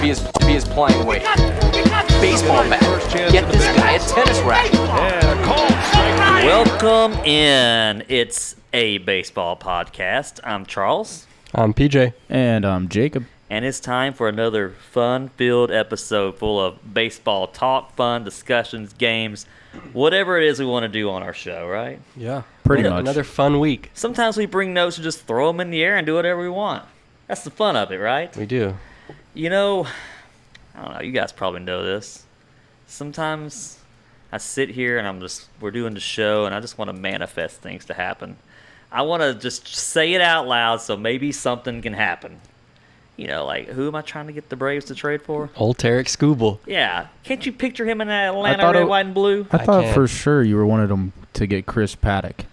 He is playing with baseball bat. Get this guy a tennis racket. Welcome in. It's a baseball podcast. I'm Charles. I'm PJ. And I'm Jacob. And it's time for another fun-filled episode full of baseball talk, fun discussions, games, whatever it is we want to do on our show, right? Yeah. Pretty much. Another fun week. Sometimes we bring notes and just throw them in the air and do whatever we want. That's the fun of it, right? We do. You know, I don't know, you guys probably know this. Sometimes I sit here and we're doing the show and I just want to manifest things to happen. I want to just say it out loud so maybe something can happen. You know, like, who am I trying to get the Braves to trade for? Old Tarek Skubal. Yeah. Can't you picture him in that Atlanta red, white, and blue? I thought can't. for sure you were wanted them to get Chris Paddock.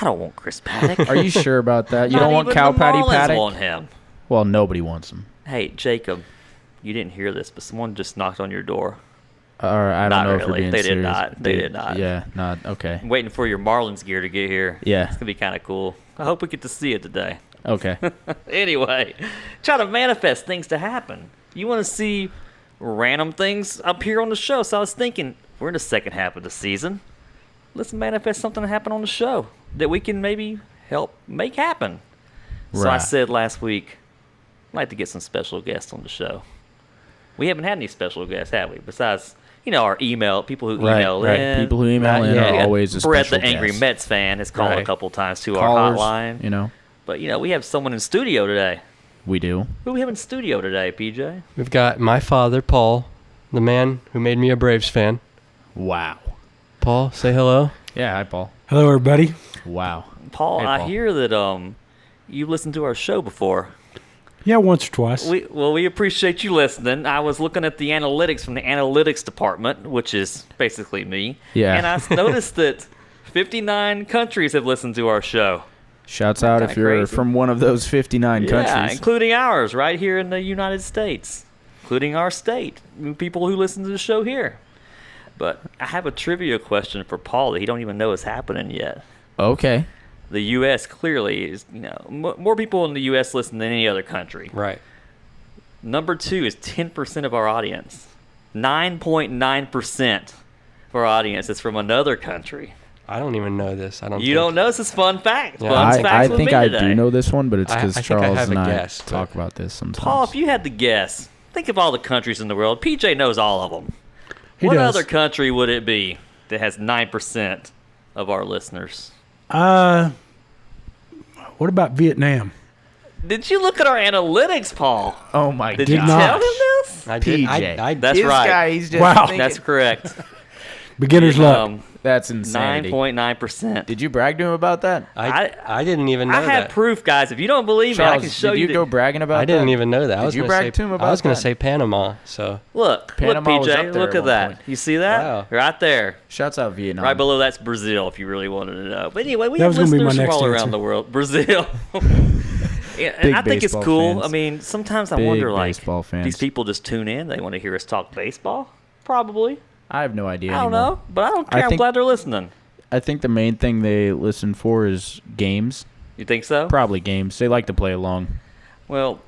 I don't want Chris Paddock. Are you sure about that? You Not don't want even Cow the Patty Marlins Paddock? want him. Well, nobody wants him. Hey, Jacob, you didn't hear this, but someone just knocked on your door. Or I don't Not know if really. we're being They did serious. not. They did not. Yeah, not okay. I'm waiting for your Marlins gear to get here. Yeah. It's going to be kind of cool. I hope we get to see it today. Okay. Anyway, try to manifest things to happen. You want to see random things up here on the show. So I was thinking, we're in the second half of the season. Let's manifest something to happen on the show that we can maybe help make happen. So I Right. said last week, I'd like to get some special guests on the show. We haven't had any special guests, have we? Besides, you know, our people who email in. People who email in Yeah, are we got always a Brett, special the angry guest. Mets fan, has called a Right. couple times to Callers, our hotline. you know, But, you know, we have someone in studio today. we do. Who do we have in studio today, PJ? We've got my father, Paul, the man who made me a Braves fan. Wow. Paul, say hello. Yeah, hi, Paul. Hello, everybody. Wow. Paul, Hey, I Paul. hear that you listened to our show before. Yeah, once or twice. We appreciate you listening. I was looking at the analytics from the analytics department, which is basically me. Yeah. And I noticed that 59 countries have listened to our show. Shouts out Kinda if you're crazy. from one of those 59 Yeah, countries. including ours right here in the United States, including our state, people who listen to the show here. But I have a trivia question for Paul that he don't even know is happening yet. Okay. The U.S. clearly is, you know, more people in the U.S. listen than any other country. Right. Number 2 is 10% of our audience. 9.9% of our audience is from another country. I don't even know this. You don't know? This is fun fact. Yeah. Fun I facts with think me I today. do know this one, but it's I because think I Charles have a and I guess, talk but- about this sometimes. Paul, if you had to guess, think of all the countries in the world. PJ knows all of them. He What does. other country would it be that has 9% of our listeners? What about Vietnam? Did you look at our analytics, Paul? Oh, my Did God. you Did not. tell him this? I did. PJ. That's This right. guy, he's just Wow. thinking- That's correct. Beginner's luck. That's insanity. 9.9%. Did you brag to him about that? I didn't even know I have that. proof, guys. If you don't believe me, I Charles, can show did you that- go bragging about that? I didn't even know that. I Did was you gonna brag say, to him I about was going to that? say Panama. So Look, Panama was PJ, up there look at at one that. point. You see that? Wow. Right there. Shouts out Vietnam. Right below that's Brazil, if you really wanted to know. But anyway, we That have was gonna be my listeners from next all around answer. the world. Brazil. Yeah, and Big I think it's baseball cool. fans. I mean, sometimes I Big wonder, like, baseball fans. these people just tune in. They want to hear us talk baseball? Probably. I have no idea I don't anymore. know. But I don't I care. I'm think- glad they're listening. I think the main thing they listen for is games. You think so? Probably games. They like to play along. Well,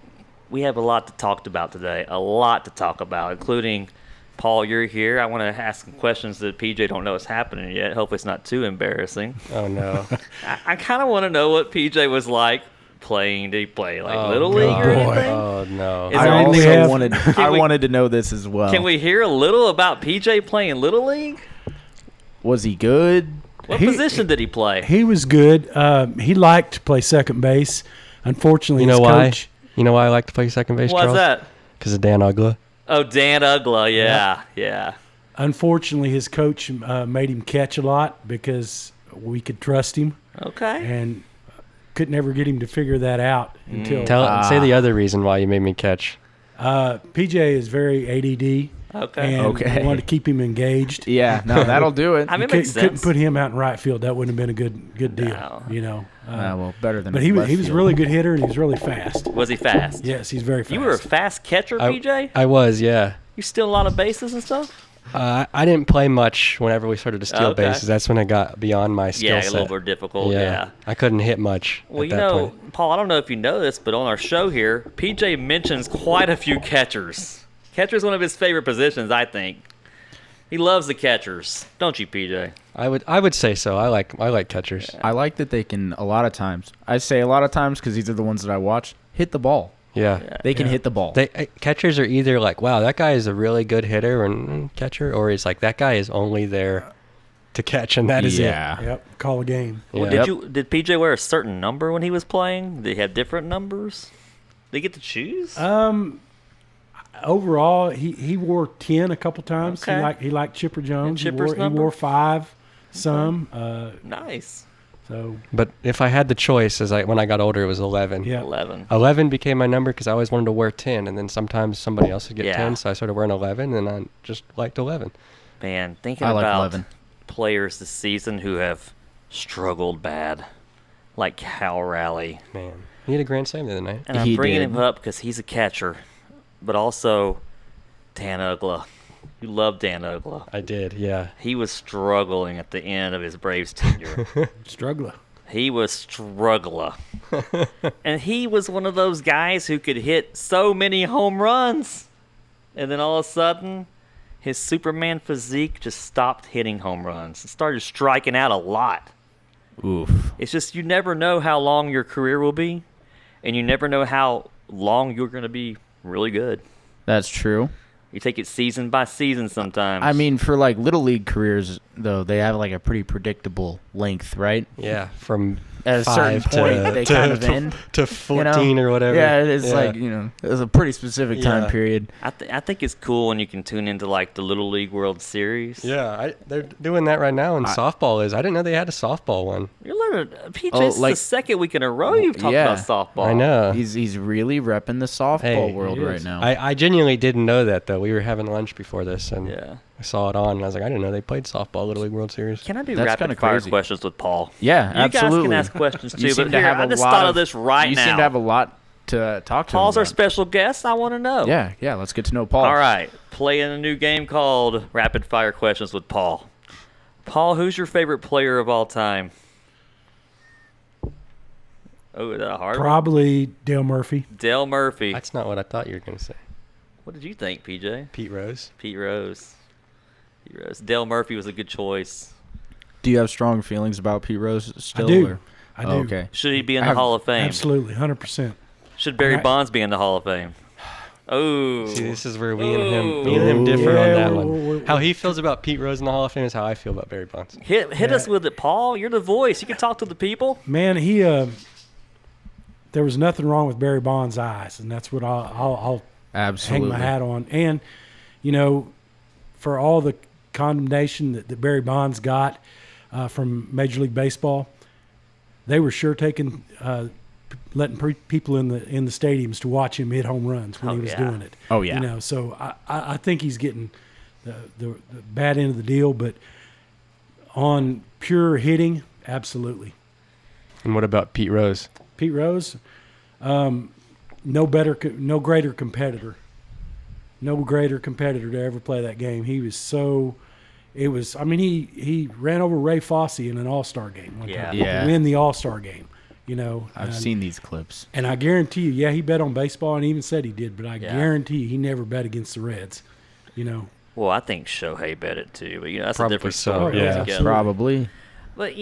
we have a lot to talk about today. A lot to talk about, including, Paul, you're here. I want to ask some questions that PJ don't know is happening yet. Hopefully it's not too embarrassing. oh no. I kind of want to know what PJ was like playing. Did he play, like, Oh, Little League or God. anything? Oh no. Is I there also anything- wanted. Can I we- wanted to know this as well. Can we hear a little about PJ playing Little League? Was he good? What He- position did he play? He was good. He liked to play second base. Unfortunately, You know his why? coach. You know why I like to play second base, What's Charles? that? Because of Dan Ugla. Oh, Dan Ugla. Yeah. Unfortunately, his coach made him catch a lot because we could trust him, Okay. and could never get him to figure that out until. Say the other reason why you made me catch. PJ is very ADD, Okay. and Okay. we wanted to keep him engaged. Yeah. No, that'll do it. I mean, it Couldn't, makes couldn't sense. put him out in right field. That wouldn't have been a good deal, No. you know. Well, better than. But he was left a field. really good hitter, and he was really fast. Was he fast? Yes, he's very fast. You were a fast catcher, PJ? I was, yeah. You steal a lot of bases and stuff? I didn't play much whenever we started to steal Okay. bases. That's when I got beyond my skill Yeah, set. a little more difficult. Yeah. I couldn't hit much Well, at you that know, point. Paul, I don't know if you know this, but on our show here, PJ mentions quite a few catchers. Catcher's one of his favorite positions, I think. He loves the catchers, don't you, PJ? I would say so. I like catchers. I like that they can a lot of times. I say a lot of times because these are the ones that I watch. Hit the ball. Yeah. They can hit the ball. Catchers are either like, wow, that guy is a really good hitter and catcher, or it's like that guy is only there to catch, and that is it. Yep. Call a game. Well, Yeah. did PJ wear a certain number when he was playing? Did he have different numbers? Did he get to choose? Overall, he wore 10 a couple times. Okay. He liked Chipper Jones. Chipper's he number? wore 5 some. Nice. So But if I had the choice, when I got older, it was 11. yeah. 11. 11 became my number because I always wanted to wear 10, and then sometimes somebody else would get Yeah. 10, so I started wearing 11, and I just liked 11. Man, thinking I like about 11. players this season who have struggled bad, like Cal Raleigh. Man, he had a grand slam the other night. And I'm He bringing did. him up because he's a catcher, but also Dan Ugla. You love Dan Ugla. I did, yeah. He was struggling at the end of his Braves tenure. Struggler. He was struggling. And he was one of those guys who could hit so many home runs. And then all of a sudden, his Superman physique just stopped hitting home runs and started striking out a lot. Oof. It's just you never know how long your career will be, and you never know how long you're going to be really good. That's true. You take it season by season sometimes. I mean, for like little league careers, though, they have like a pretty predictable length, right? Yeah, from At a certain 5 point, they kind of end. to 14 or whatever. Yeah, it's like, it's a pretty specific time Yeah. period. I think it's cool when you can tune into like the Little League World Series. Yeah, they're doing that right now, and softball is. I didn't know they had a softball one. You're learning, PJ. Oh, This is like- the second week in a row you've talked Yeah. about softball. I know. He's really repping the softball world he right is. now. I genuinely didn't know that, though. We were having lunch before this, and Yeah. I saw it on, and I was like, I didn't know they played softball Little League World Series. Can I do That's rapid kinda fire crazy. questions with Paul? Yeah, You guys absolutely. can ask questions You too, seem but to here, have I a just lot thought of this right you now. seem to have a lot to talk to Paul's him our about. special guest. I want to know. Yeah, let's get to know Paul. All right, playing a new game called Rapid Fire Questions with Paul. Paul, who's your favorite player of all time? Oh, is that a hard one? Probably Dale Murphy. Dale Murphy. That's not what I thought you were going to say. What did you think, PJ? Pete Rose. Pete Rose. Pete Rose. Dale Murphy was a good choice. Do you have strong feelings about Pete Rose still? do. Or? I Oh, do. okay. Should he be in I the have- Hall of Fame? Absolutely, 100%. Should Barry Right. Bonds be in the Hall of Fame? Oh. See, this is where me and him Ooh. differ on Yeah, that we're- one. we're- How he feels about Pete Rose in the Hall of Fame is how I feel about Barry Bonds. Hit us with it, Paul. You're the voice. You can talk to the people. Man, there was nothing wrong with Barry Bonds' eyes, and that's what I'll Absolutely. hang my hat on. And, for all the condemnation that Barry Bonds got from Major League Baseball, they were sure taking letting people in the stadiums to watch him hit home runs when Oh, he was yeah. doing it. Oh, yeah. So I think he's getting the bad end of the deal, but on pure hitting, absolutely. And what about Pete Rose? Pete Rose, no greater competitor. No greater competitor to ever play that game. He was so. It was. I mean, he ran over Ray Fosse in an All-Star game one Yeah. time. Yeah. To win the All-Star game. I've and, seen these clips. And I guarantee you, he bet on baseball and even said he did, but I Yeah. guarantee you, he never bet against the Reds. Well, I think Shohei bet it too, but that's Probably a different so, story yeah. altogether. Probably. But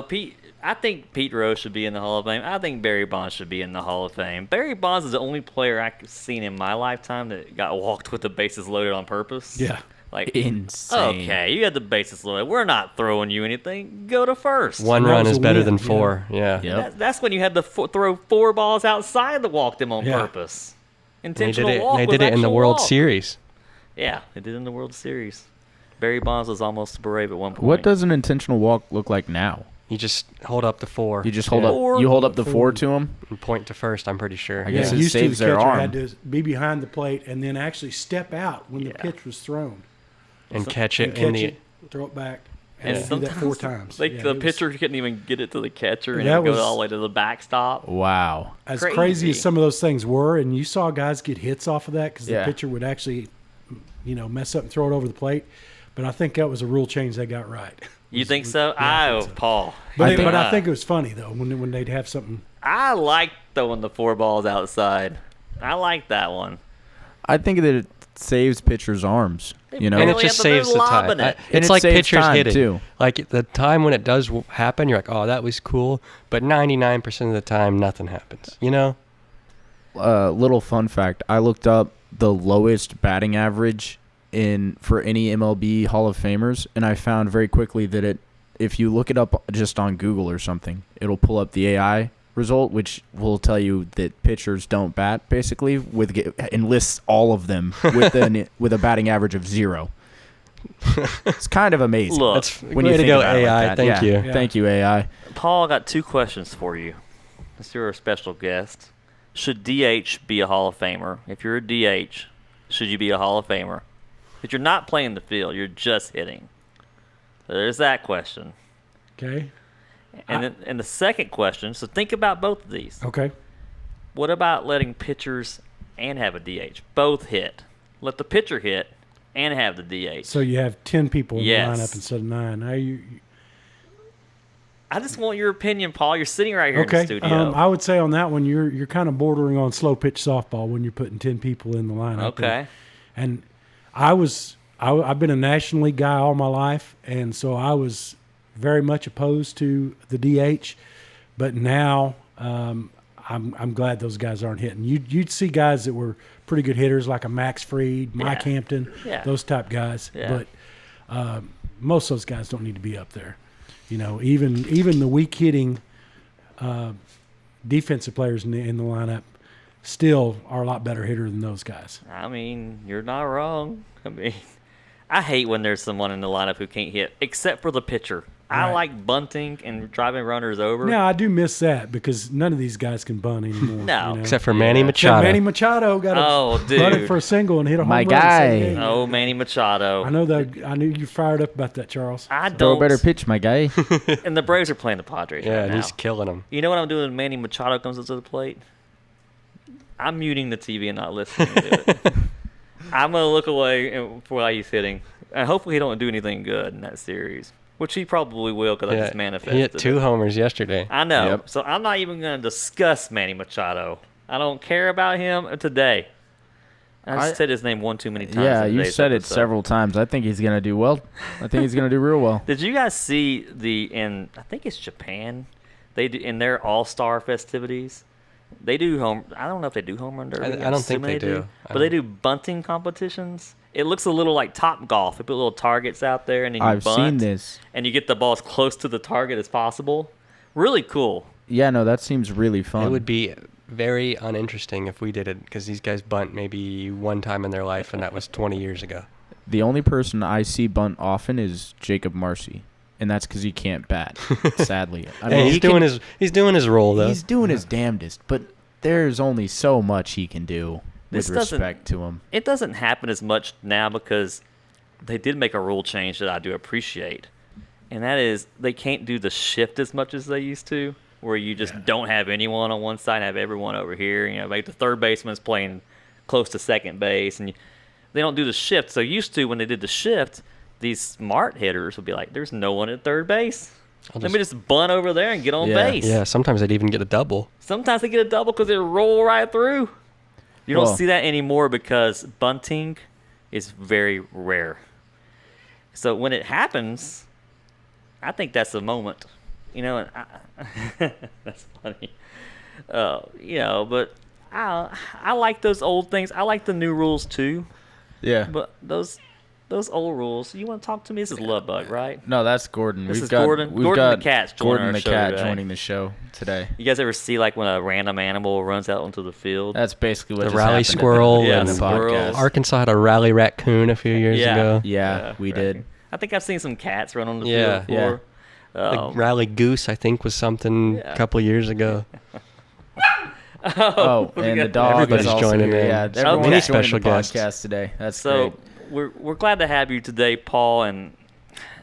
Pete, I think Pete Rose should be in the Hall of Fame. I think Barry Bonds should be in the Hall of Fame. Barry Bonds is the only player I've seen in my lifetime that got walked with the bases loaded on purpose. Yeah. Like Insane. Okay, you had the bases loaded. We're not throwing you anything. Go to first. One that run was is a better win, than yeah. 4. Yeah. Yep. That's when you had to throw 4 balls outside to walk them on Yeah. purpose. And they did Intentional it. walk. They was did it in the actual World walk. Series. Yeah, they did it in the World Series. Barry Bonds was almost a Brave at one point. What does an intentional walk look like now? You just hold up the 4. You just hold Yeah. up. You hold up the 4 to him. and point to first. I'm pretty sure. I guess it used saves the their catcher arm. had to be behind the plate and then actually step out when the pitch was thrown. and catch And it catch in the. it, throw it back, And and do that 4 times. Like Yeah, the it was- pitcher couldn't even get it to the catcher, and That it would go was- all the way to the backstop. Wow. As Crazy. crazy as some of those things were, and you saw guys get hits off of that because Yeah. the pitcher would actually, mess up and throw it over the plate. But I think that was a rule change they got right. You think so? I Oh, think so. Paul. But think- I think it was funny though when they'd have something. I like throwing the 4 balls outside. I like that one. I think that saves pitchers' arms. You know, And it Really just up there saves the time. lobbing it. It's it like saves pitchers time, hitting. too. Like the time when it does happen, you're like, oh, that was cool. But 99% of the time, nothing happens. You know? little fun fact: I looked up the lowest batting average for any MLB Hall of Famers, and I found very quickly that if you look it up just on Google or something, it'll pull up the AI result, which will tell you that pitchers don't bat basically and lists all of them with a batting average of 0. It's kind of amazing. Look, That's when way you to think go, about it like AI. that. Thank Yeah. you. Yeah. Thank you, AI. Paul, I got 2 questions for you. Since you're a special guest, should DH be a Hall of Famer? If you're a DH, should you be a Hall of Famer? If you're not playing the field, you're just hitting. So there's that question. Okay. And the second question, so think about both of these. Okay. What about letting pitchers and have a DH both hit? Let the pitcher hit and have the DH. So you have 10 people in Yes. the lineup instead of 9. I just want your opinion, Paul. You're sitting right here in Okay. the studio. I would say on that one, you're kind of bordering on slow pitch softball when you're putting 10 people in the lineup. Okay. And I've been a National League guy all my life, and so I was very much opposed to the DH. But now I'm glad those guys aren't hitting. You'd see guys that were pretty good hitters like a Max Fried, Mike Yeah. Hampton, Yeah. those type guys. Yeah. But most of those guys don't need to be up there. You know, even the weak hitting defensive players in the lineup still are a lot better hitter than those guys. I mean, you're not wrong. I mean, I hate when there's someone in the lineup who can't hit, except for the pitcher. I Right. like bunting and driving runners over. Now I do miss that because none of these guys can bunt anymore. No. you know? Except for Manny Yeah. Machado. Manny Machado got Oh, a bunt it dude. for a single and hit a home My run. the same guy. game. Oh, Manny Machado. I know that. I knew you fired up about that, Charles. I Throw don't. a better pitch, my guy. And the Braves are playing the Padres Yeah, right and now. he's killing them. You know what I'm doing when Manny Machado comes up to the plate? I'm muting the TV and not listening to it. I'm going to look away while he's hitting. And hopefully he don't do anything good in that series, which he probably will because I just manifested he hit 2 it. homers yesterday. I know. Yep. So I'm not even going to discuss Manny Machado. I don't care about him today. I said his name one too many times. Yeah, in you today's said it episode. several times. I think he's gonna do well. I think he's gonna do real well. Did you guys see in I think it's Japan, they do in their All-Star festivities, they do I don't know if they do home run derby. I don't think assuming they do. But they do bunting competitions. It looks a little like Top Golf. They put little targets out there and then you I've bunt. seen this. And you get the ball as close to the target as possible. Really cool. Yeah, no, that seems really fun. It would be very uninteresting if we did it because these guys bunt maybe one time in their life, and that was 20 years ago. The only person I see bunt often is Jacob Marcy, and that's because he can't bat. Sadly, I Hey, he can- he's doing his role though. He's doing his damnedest, but there's only so much he can do This with doesn't- respect to him. It doesn't happen as much now because they did make a rule change that I do appreciate. And that is they can't do the shift as much as they used to, where you just don't have anyone on one side and have everyone over here. You know, like the third baseman's playing close to second base, and they don't do the shift. So used to when they did the shift, these smart hitters would be like, "There's no one at third base. Let me just bunt over there and get on Yeah. base." Yeah, sometimes they'd even get a double. Sometimes they get a double because they roll right through. You don't Well- see that anymore because bunting is very rare. So when it happens, I think that's the moment. You know, and that's funny. You know, but I like those old things. I like the new rules too. Yeah. But those old rules. You want to talk to me? This is Love Bug, right? No, that's Gordon. This We've is got Gordon. We've Gordon got the cat's joining Gordon our the show cat today. joining the show today. You guys ever see like when a random animal runs out onto the field? That's basically what The just rally happened squirrel Yeah, in and the podcast. Arkansas had a rally raccoon a few years ago. Yeah, we did. I think I've seen some cats run on the Yeah. field before. The rally goose, I think, was something Yeah. a couple years ago. Oh, and the dog Everybody's is also joining here. in. Yeah, Okay. everyone's Many joining special the guests. podcast today. That's So great. we're glad to have you today, Paul. And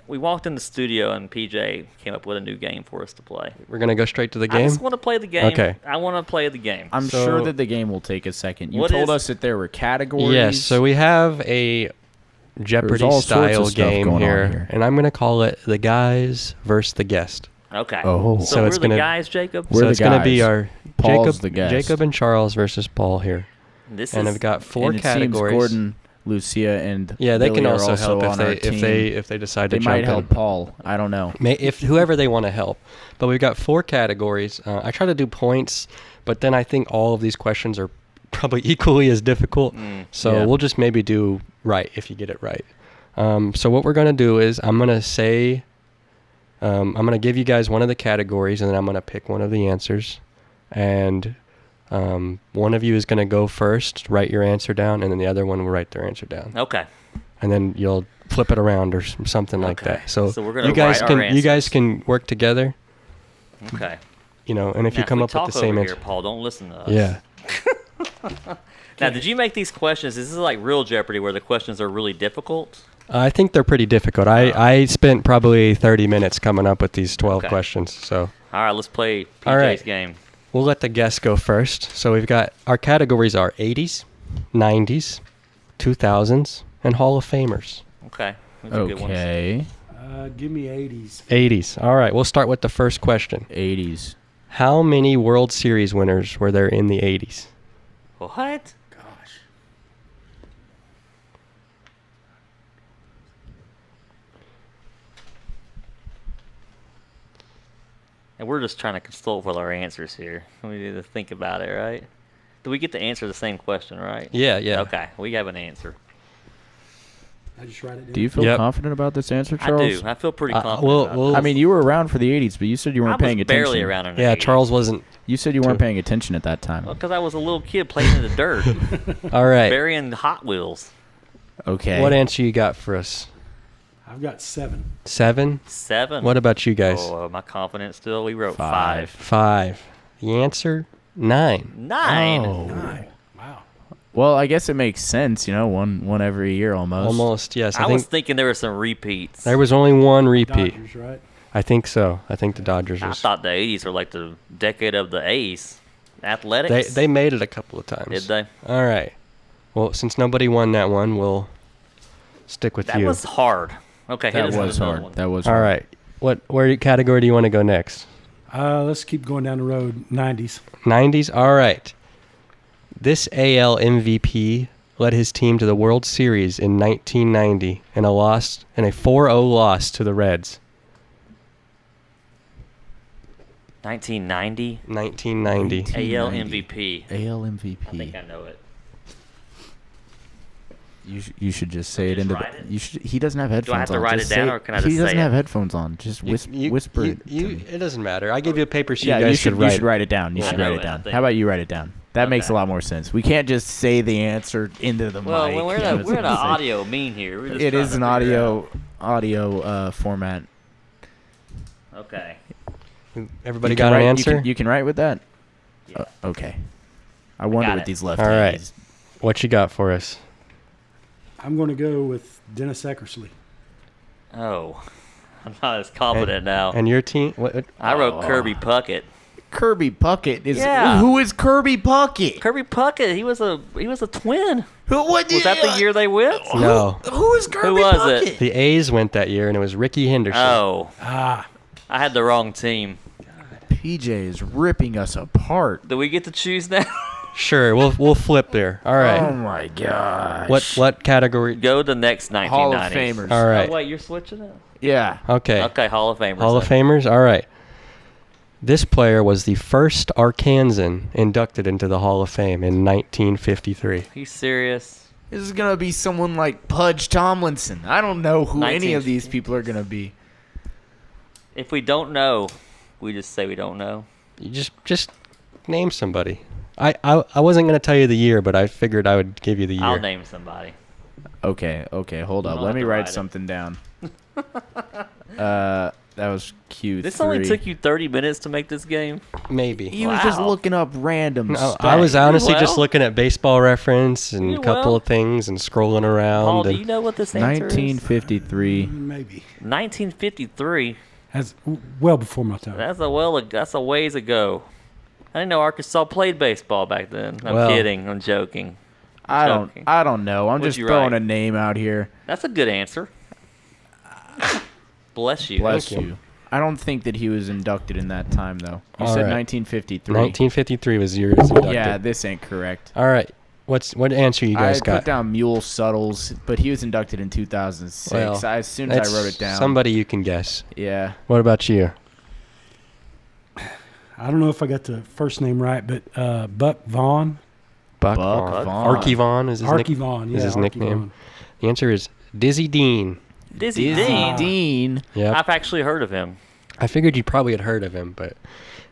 we walked in the studio and PJ came up with a new game for us to play. We're going to go straight to the I game? just want to play the game. Okay. I want to play the game. I'm So- sure that the game will take a second. You What told is- us that there were categories. Yes, so we have a all Jeopardy sorts of style stuff game going on here, here. and I'm going to call it the guys versus the guest. Okay. Oh. So, So we're it's the gonna- guys, Jacob. We're so the it's going to be guys. our Paul's the Jacob, guest. Jacob and Charles versus Paul here. This And is I've got 4 and it categories. seems Gordon Lucia and Yeah, they Billy can are also help on our team. if they decide to They jump might help in. Paul. I don't know. If whoever they want to help. But we've got 4 categories. I try to do points, but then I think all of these questions are probably equally as difficult. So Yeah. we'll just maybe do right if you get it right. So what we're going to do is I'm going to say, I'm going to give you guys one of the categories, and then I'm going to pick one of the answers. And one of you is going to go first, write your answer down, and then the other one will write their answer down. Okay. And then you'll flip it around or something like Okay. that. So, So we're gonna you guys write our can you guys answers. can work together, Okay. and if you Now, come we up with talk the same over answer. here, Paul, don't listen to us. Yeah. Now, did you make these questions? This is like real Jeopardy, where the questions are really difficult. I think they're pretty difficult. I spent probably 30 minutes coming up with these 12 Okay. questions. So All right, let's play PJ's All right. game. we'll let the guests go first. So we've got our categories are 80s, 90s, 2000s, and Hall of Famers. Okay. Those are good ones. Okay. Give me 80s. 80s. All right, we'll start with the first question. 80s. How many World Series winners were there in the 80s? What? Gosh. And we're just trying to consult with our answers here. We need to think about it, right? Do we get to answer the same question, right? Yeah, yeah. Okay, we have an answer. I just write it down. Do you feel Yep. confident about this answer, I Charles? do. I feel pretty confident. we'll- about we'll- that. I mean, you were around for the 80s, but you said you I weren't paying was attention. barely around in the Yeah, 80s. Charles wasn't. You said you weren't Too. paying attention at that time. Well, because I was a little kid playing in the dirt, All right. burying Hot Wheels. Okay. What answer you got for us? I've got 7. 7? 7. What about you guys? Oh, am I confident still? We wrote 5. 5. The answer? 9. 9. Oh. 9. Wow. Well, I guess it makes sense, one every year almost. Almost, yes. I I was think thinking there were some repeats. there was only one repeat. Dodgers, right? I think so. I think the Dodgers I was. thought the 80s were like the decade of the A's. Athletics. They made it a couple of times. Did they? All right. Well, since nobody won that one, we'll stick with That you. was hard. Okay, hit That us with was another hard. one. That was All hard. right. Where category do you want to go next? Let's keep going down the road. 90s. 90s. All right. This AL MVP led his team to the World Series in 1990 in a 4-0 loss to the Reds. 1990 1990. AL MVP. AL I MVP. think I know it. You should just say it Just into write the. it? You should. He doesn't have headphones I have to on. write Just it down, say or can I He just doesn't say have it? headphones on. Just whisper it. to me. It doesn't matter. I give you a paper sheet. Yeah, you guys you should write. You should write it down. You I should know write it, it I down. think. How about you write it down? That makes a Okay. lot more sense. We can't just say the answer into the Well, mic. when we're you know in what we're in an I'm saying? audio mean here. We're just It trying is to an figure audio format. out. Okay. Everybody You got can an write- answer? You can write with that. Yeah. Okay. I wonder got with it. these left All right. hands. What you got for us? I'm going to go with Dennis Eckersley. Oh, I'm not as confident now. And your team? What? I wrote Kirby Puckett. Kirby Puckett is. Yeah. Who is Kirby Puckett? Kirby Puckett. He was a twin. What Was that the year they went? No. Who is Kirby Who was Puckett? it? The A's went that year, and it was Ricky Henderson. Oh, Ah, I had the wrong team. PJ is ripping us apart. Do we get to choose now? Sure, we'll flip there. All Oh right. my gosh. What category? Go to the next 1990s. Hall of Famers. All right. Oh, wait, you're switching it? Yeah. Okay. Okay, Hall of Famers. Hall of then. Famers. All right. This player was the first Arkansan inducted into the Hall of Fame in 1953. You serious? This is gonna be someone like Pudge Tomlinson. I don't know who any 19 of these people are gonna be. If we don't know, we just say we don't know. You just name somebody. I wasn't going to tell you the year, but I figured I would give you the year. I'll name somebody. Okay, hold You up. don't Let have me to write write it. something down. That was Q3. This only took you 30 minutes to make this game? Maybe. He was just Wow. looking up random No, stuff. I was honestly just well. looking at Baseball Reference and You a couple well. of things and scrolling around. Paul, do and you know what this answer is? 1953. maybe. 1953. That's well before my time. That's a ways ago. I didn't know Arkansas played baseball back then. I'm Well. kidding. I'm joking. I Joking. don't know. I'm What'd just you throwing write? a name out here. That's a good answer. Bless you. Bless Thank you. you. I don't think that he was inducted in that time though. You All said right. 1953. 1953 was the year he was inducted. Yeah, this ain't correct. All right. What answer you guys I got? put down Mule Suttles, but he was inducted in 2006. Well, As soon as That's I wrote it down. somebody you can guess. Yeah. What about you? I don't know if I got the first name right, but Buck Vaughn. Buck Buck Vaughn. Vaughn. Archie Vaughn is his Archie nick- Vaughn, is yeah. his Archie nickname. Vaughn. The answer is Dizzy Dean. Dizzy Dizzy Dean. Dean. Yep. I've actually heard of him. I figured you probably had heard of him, but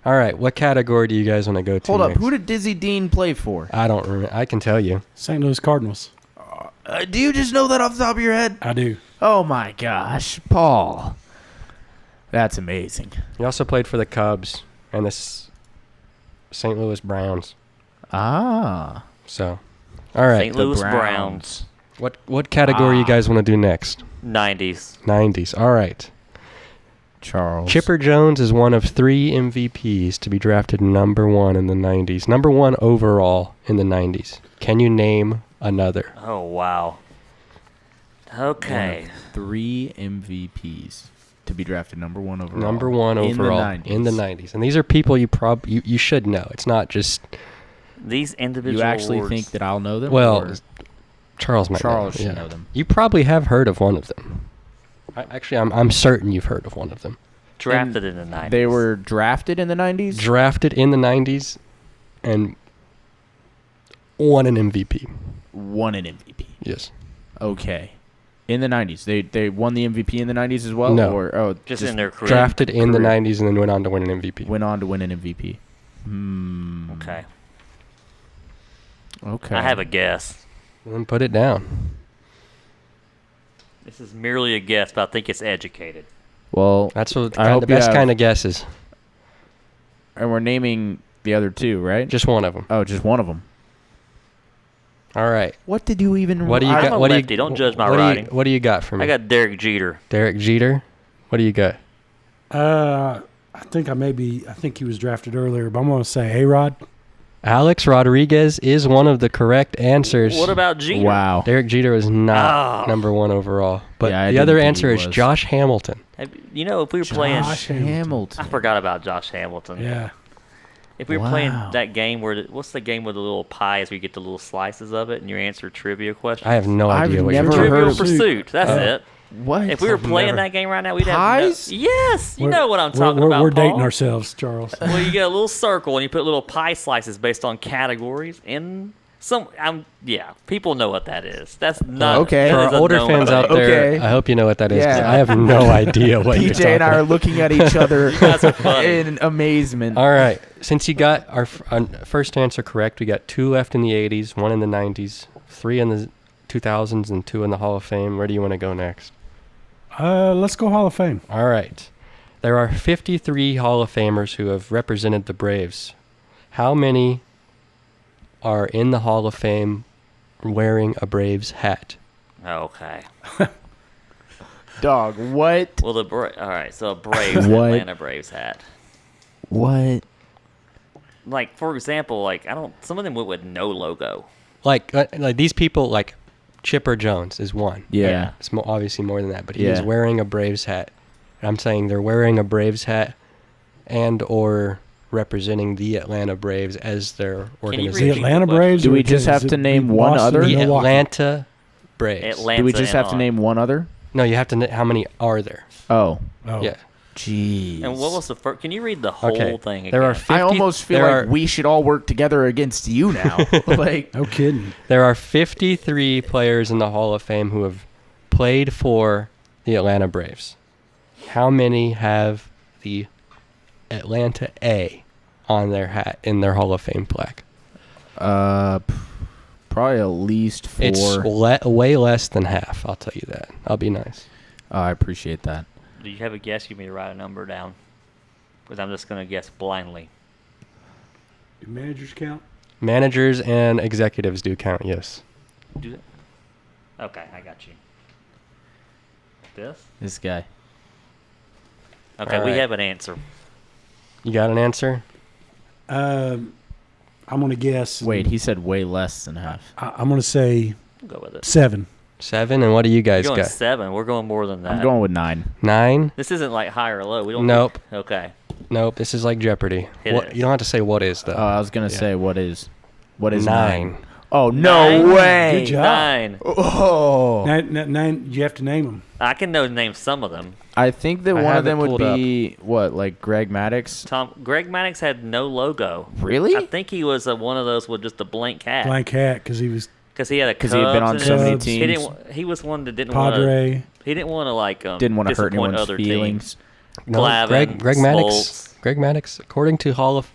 all right. What category do you guys want to go to? Hold up. next? Who did Dizzy Dean play for? I don't remember. I can tell you. St. Louis Cardinals. Do you just know that off the top of your head? I do. Oh my gosh, Paul. That's amazing. He also played for the Cubs and the St. Louis Browns. Ah. So, all right. St. Louis Browns. What category you guys want to do next? 90s. 90s. All right. Charles. Chipper Jones is one of 3 MVPs to be drafted number 1 in the 90s. Number 1 overall in the 90s. Can you name another? Oh, wow. Okay. 3 MVPs to be drafted number 1 overall. Number 1 overall in the 90s. And these are people you should know. It's not just These individual You actually awards. think that I'll know them? well, or- Charles might Charles know. should know them. You probably have heard of one of them. I'm certain you've heard of one of them. drafted in the 90s. They were drafted in the 90s? Drafted in the 90s and won an MVP. Won an MVP. Yes. Okay. In the 90s. They won the MVP in the 90s as well? No. Or just in their career. Drafted in the career. 90s and then went on to win an MVP. Went on to win an MVP. Hmm. Okay. Okay. I have a guess. Then put it down. This is merely a guess, but I think it's educated. Well, That's what I hope the you best have- kind of guesses. and we're naming the other 2, right? Just one of them. Oh, just one of them. All right. What did you even? What do you I'm got? a What lefty. Don't judge my what writing. What do you got for me? I got Derek Jeter. Derek Jeter. What do you got? I think he was drafted earlier, but I'm going to say A-Rod. Alex Rodriguez is one of the correct answers. What about Jeter? Wow. Derek Jeter is not Oh. number 1 overall. But Yeah, I the didn't other think he answer is was. Josh Hamilton. You know, if we were playing, Josh Hamilton. I forgot about Josh Hamilton. Yeah. If we were playing Wow. that game what's the game with the little pies where you get the little slices of it and you answer trivia questions? I have no I've idea what never you're Trivial heard of- Pursuit. That's Oh. it. What? If we were I've playing never- that game right now, we'd Pies? have yes. You know what I'm We're- talking we're, about. We're dating Paul. ourselves, Charles. Well, you get a little circle and you put little pie slices based on categories and people know what that is. That's not Okay. For that our is a older known fans thing. out there, Okay. I hope you know what that is. 'Cause Yeah. I have no idea what you're PJ talking and I are about. looking at each other guys are funny. in amazement. All right. Since you got our first answer correct, we got 2 left in the 80s, 1 in the 90s, 3 in the 2000s, and 2 in the Hall of Fame. Where do you want to go next? Let's go Hall of Fame. All right. There are 53 Hall of Famers who have represented the Braves. How many are in the Hall of Fame wearing a Braves hat? Okay. Dog, what? Well, all right. So a Braves, What? Atlanta Braves hat. What? Like for example, some of them went with no logo. Like these people, like Chipper Jones is one. Yeah. It's obviously more than that, but he is Yeah. wearing a Braves hat. And I'm saying they're wearing a Braves hat and or representing the Atlanta Braves as their you The organization. repeat Atlanta the Braves. Do or we just have is to it name the one Boston other? or The Milwaukee? Atlanta Braves. Atlanta. Do we just have to and name one other? No, you have to. How many are there? Oh. Oh. Yeah. Jeez. And what was the first? Can you read the whole Okay. thing again? There are 50, I almost feel there like are, we should all work together against you now. Like, No kidding. There are 53 players in the Hall of Fame who have played for the Atlanta Braves. How many have the Atlanta A on their hat in their Hall of Fame plaque? probably at least 4. It's way less than half. I'll tell you that. I'll be nice. I appreciate that. Do you have a guess? You want me to write a number down? Because I'm just going to guess blindly. Do managers count? Managers and executives do count. Yes. Do it. Okay, I got you. This? This guy. Okay, All we right. have an answer. You got an answer? I'm going to guess. Wait, he said way less than half. I'm going to say We'll go with it. 7. 7. And what do you You're guys going got? 7. We're going more than that. I'm going with 9. 9. This isn't like high or low. We don't. Nope. Okay. Nope. This is like Jeopardy. It What, is. you don't have to say what is though. I was gonna Yeah. say what is 9. Oh, no 9? way. Good job. 9. Oh. Nine, you have to name them. I can name some of them. I think that I one have of them it would pulled be, what, like Greg Maddox? Greg Maddox had no logo. Really? I think he was one of those with just a blank hat. Blank hat because he was Because he had a 'Cause he had been on Cubs so and many He teams. didn't. He was one that didn't want to. Padre. He didn't want to like Didn't want to hurt disappoint anyone's other feelings. No, Glavine, Greg Maddox. Smoltz. Greg Maddox, according to the Hall of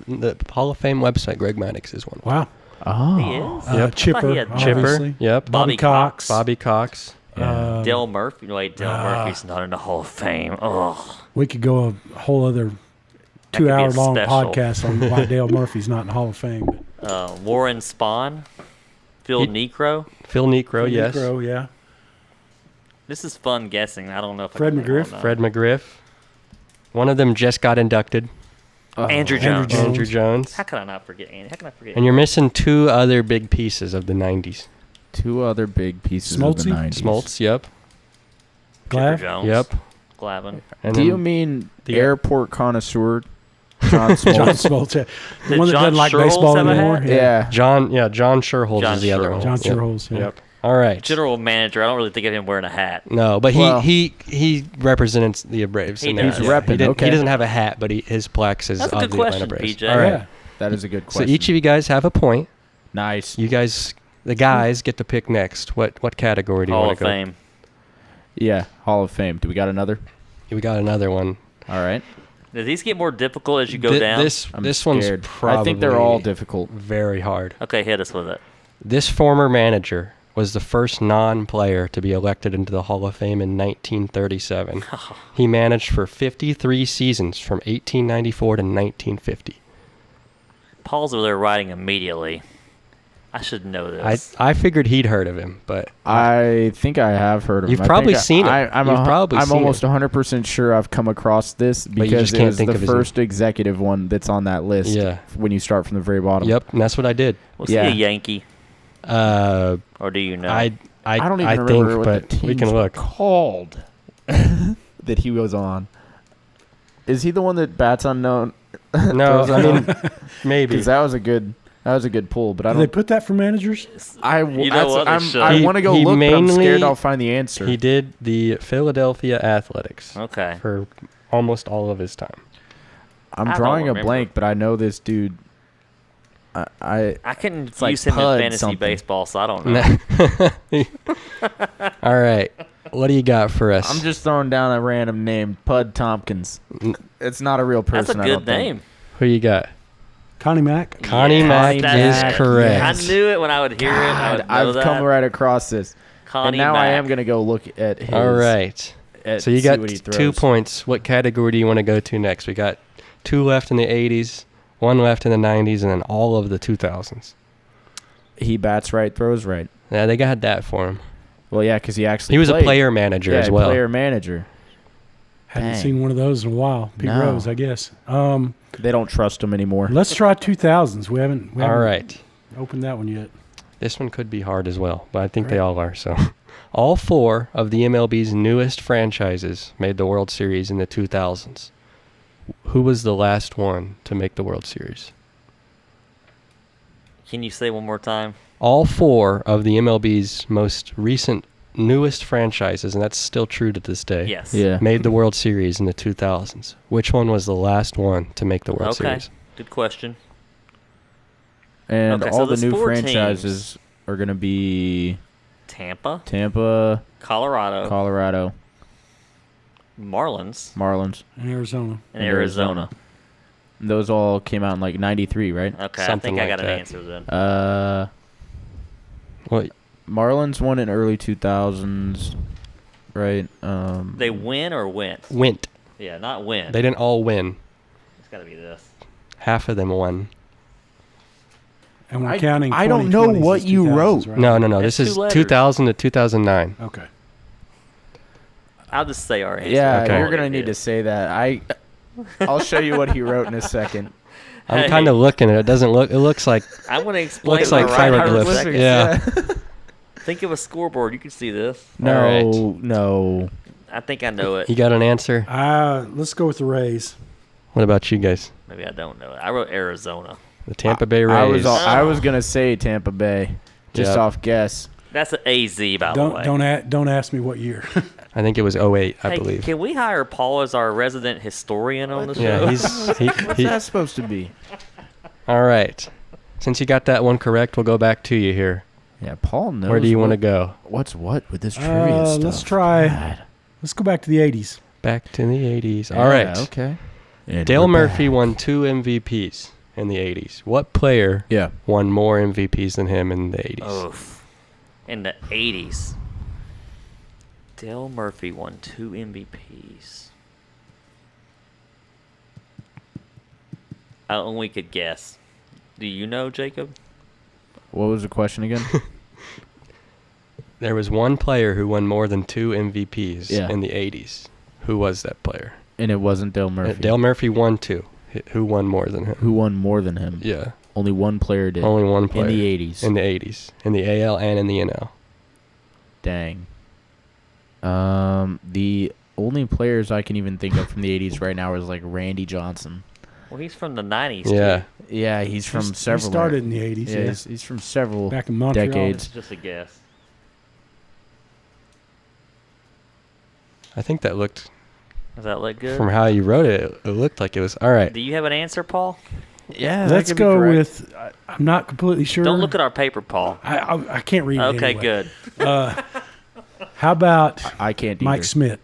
Fame website, Greg Maddox is one. Wow. Oh. He is. Yep. Chipper. he had obviously. Chipper. Yep. Bobby Cox. Bobby Cox. Dale Murphy. Wait, Dale Murphy's not in the Hall of Fame. Oh, We could go a whole other That could be a 2-hour-long special. podcast on why Dale Murphy's not in the Hall of Fame. But Warren Spahn, Phil Necro. Phil Necro, yes. Necro, yeah. This is fun guessing. I don't know if Fred I can name McGriff? all of Fred them. McGriff. One of them just got inducted. Andrew Jones. Jones. Andrew Jones. How can I not forget Andy? How can I forget? And you're missing two other big pieces of the 90s. Two other big pieces of Smoltzy? the 90s. Smoltz, yep. Chipper Glav? Jones. Yep. Glavine. And Do then you mean the- airport connoisseur John John Smoltz? Smoltz. Yeah. The Did one that John doesn't like Sherrills baseball have a anymore. hat? Yeah. John Sherholz John is the other one. Sherholz. John Yep. Sherholz, yeah. Yep. All right. General manager. I don't really think of him wearing a hat. No, but Well- he represents the Braves. He and does. He's yeah, repping, He, didn't- okay. he doesn't have a hat, but his plaque says That's a of good the Atlanta question, Braves. PJ. All right. Yeah. That is a good So question. each of you guys have a point. Nice. You guys, the guys, get to pick next. What category do you Hall want of to go? Fame. Yeah, Hall of Fame. Do we got another? We got another one. All right. Do these get more difficult as you go Thi- down? This I'm one's scared. probably I think they're all difficult. very hard. Okay, hit us with it. This former manager was the first non-player to be elected into the Hall of Fame in 1937. He managed for 53 seasons from 1894 to 1950. Paul's over there writing immediately. I should know this. I figured he'd heard of him, but I think I have heard of You've him. I probably think seen it. I'm You've probably I'm seen almost it. 100% sure I've come across this you because just it can't was think the of his first executive one that's on that list. Yeah. When you start from the very bottom. yep, and that's what I did. Was yeah. he a Yankee? Uh, Or do you know? I don't even remember think, what but the we can teams look. called that he was on. Is he the one that bats unknown? No, I mean maybe. Because that was a good pull, but I Did they don't. put that for managers? You know what? They should. I want to go He look, but I'm scared mainly- I'll find the answer. He did the Philadelphia Athletics Okay. for almost all of his time. I'm I drawing a don't remember. blank, but I know this dude. I I couldn't like use him in Pud fantasy something. baseball, so I don't know. All right, what do you got for us? I'm just throwing down a random name, Pud Tompkins. It's not a real That's person. a I good don't think. name. Who you got? Connie Mack? Connie Yes, Mack that's- is Mack, correct. I knew it when I would hear it. I would God, know I've that. come right across this, Connie and now I Mack. am gonna go look at his. All right. So you see got what he 2 throws. points. What category do you want to go to next? We got 2 left in the 80s, 1 left in the 90s, and then all of the 2000s. He bats right, throws right. Yeah, they got that for him. Well, yeah, because he actually He was played. a player manager yeah, as well. player manager. Hadn't Dang. seen one of those in a while. Pete No. Rose, I guess. They don't trust him anymore. Let's try 2000s. We haven't All right. opened that one yet. This one could be hard as well, but I think they all are. So, all 4 of the MLB's newest franchises made the World Series in the 2000s. Who was the last one to make the World Series? Can you say one more time? All 4 of the MLB's most recent, newest franchises, and that's still true to this day, Yes. Yeah. made the World Series in the 2000s. Which one was the last one to make the World Okay. Series? Good question. And Okay, so all the there's new 4 franchises are gonna be Tampa, Tampa, Colorado, Colorado, Marlins, Marlins. In Arizona. and Arizona. Those all came out in like '93, right? Okay, Something I think I like got an that. answer then. Well, Marlins won in early 2000s, right? They win or went? went. Yeah, not win. They didn't all win. It's got to be this. Half of them won. And we're I- counting I don't know 2020s what as you 2000s, wrote. right? No. That's This 2 is letters. 2000 to 2009. Okay. I'll just say our answer. Yeah, Okay. you're gonna need to say that. I'll show you what he wrote in a second. I'm Hey. kind of looking at it. It doesn't look. It looks like I want to explain. Looks my like right hieroglyphs. second. Yeah. Think of a scoreboard. You can see this. No, All no. I think I know it. you got an answer. Let's go with the Rays. What about you guys? Maybe I don't know it. I wrote Arizona. The Tampa Bay Rays. I was gonna say Tampa Bay. Just Yep. off guess. That's an AZ, by the way. Don't ask me what year. I think it was 08, I Hey, believe. can we hire Paul as our resident historian on the show? Yeah, What's that supposed to be? All right. Since you got that one correct, we'll go back to you here. Yeah, Paul knows. Where do you want to go? What's what with this trivia stuff? Let's try. God. Let's go back to the 80s. Back to the 80s. Yeah, All right. Okay. And Dale we're Murphy back. won 2 MVPs in the 80s. What player Yeah. won more MVPs than him in the 80s? Oof. In the 80s. Dale Murphy won 2 MVPs. I only could guess. Do you know, Jacob? What was the question again? There was one player who won more than 2 MVPs Yeah. in the 80s. Who was that player? And it wasn't Dale Murphy. Dale Murphy won 2. Who won more than him? Who won more than him? Yeah. Only one player did. Only one player. In the 80s. In the 80s. In the AL and in the NL. Dang. The only players I can even think of from the 80s right now is like Randy Johnson. Well, he's from the 90s. Yeah. Too. Yeah, he's from He several. started in the 80s. Yeah, Yeah. he's from several Back in Montreal. decades. It's just a guess. I think that looked, Does that look good? from how you wrote it, it looked like it was. All right. Do you have an answer, Paul? Yeah, Let's go with. I'm not completely sure. Don't look at our paper, Paul. I can't read it. Okay, anyway. good. How about I can't. Mike either. Smith?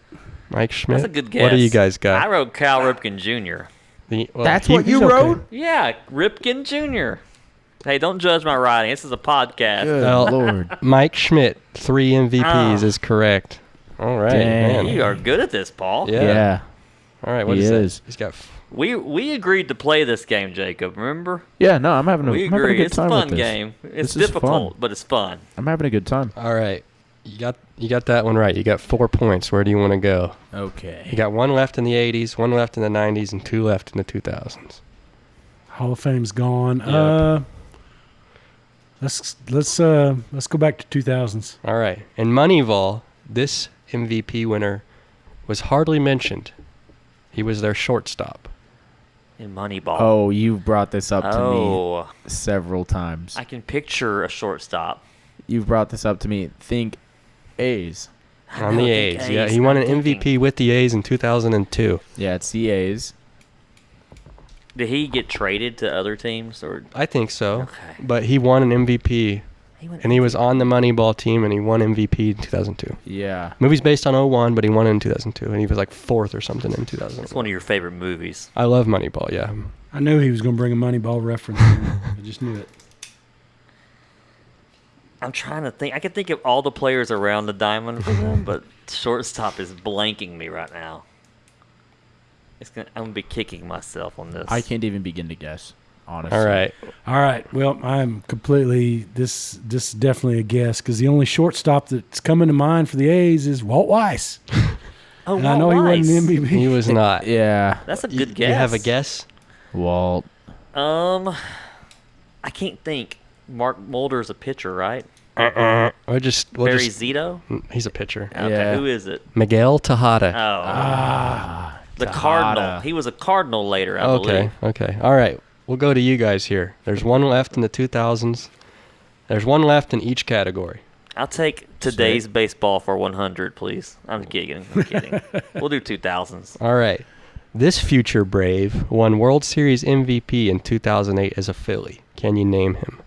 Mike Schmidt. That's a good guess. What do you guys I got? wrote Cal Ripken Jr. That's he- what you he's okay. wrote. Yeah, Ripken Jr. Hey, don't judge my writing. This is a podcast. Good Well, lord. Mike Schmidt, 3 MVPs Ah. is correct. All right, Dang. man. You are good at this, Paul. Yeah. Yeah. All right, what He is is. that? He's got. We agreed to play this game, Jacob. Remember? Yeah. No, I'm having a, We I'm having a agree. good It's a time fun with this. game. It's This is difficult, fun. but it's fun. I'm having a good time. All right, you got that one right. You got 4 points. Where do you want to go? You Okay. got 1 left in the 80s, 1 left in the 90s, and 2 left in the 2000s. Hall of Fame's gone. Yep. Let's go back to 2000s. All right, in Moneyball, this MVP winner was hardly mentioned. He was their shortstop. In Moneyball. Oh, you've brought this up to me Oh, several times. I can picture a shortstop. You've brought this up to me. Think A's. On the A's, yeah, he won an MVP with the A's in 2002. Yeah, it's the A's. Did he get traded to other teams, or I think so, Okay. but he won an MVP, went and he was on the Moneyball team, and he won MVP in 2002. Yeah. Movie's based on 01, but he won it in 2002, and he was like 4th or something in 2000. It's one of your favorite movies. I love Moneyball, yeah. I knew he was going to bring a Moneyball reference. I just knew it. I'm trying to think. I can think of all the players around the diamond for them, but shortstop is blanking me right now. I'm gonna be kicking myself on this. I can't even begin to guess, honestly. All right. All right. Well, I'm completely. This is definitely a guess because the only shortstop that's coming to mind for the A's is Walt Weiss. Oh, And I know he wasn't an MVP. He was not. Yeah. That's a You- good guess. You have a guess? Walt. I can't think. Mark Mulder's a pitcher, right? We'll just Barry Zito. he's a pitcher. Okay, Yeah. who is it? Miguel Tejada. Oh, the Tejada. Cardinal. He was a Cardinal later, I Okay, believe. okay. All right. We'll go to you guys here. There's 1 left in the 2000s. There's 1 left in each category. I'll take today's baseball for 100, please. I'm kidding. I'm kidding. We'll do 2000s. All right. This future Brave won World Series MVP in 2008 as a Philly. Can you name him?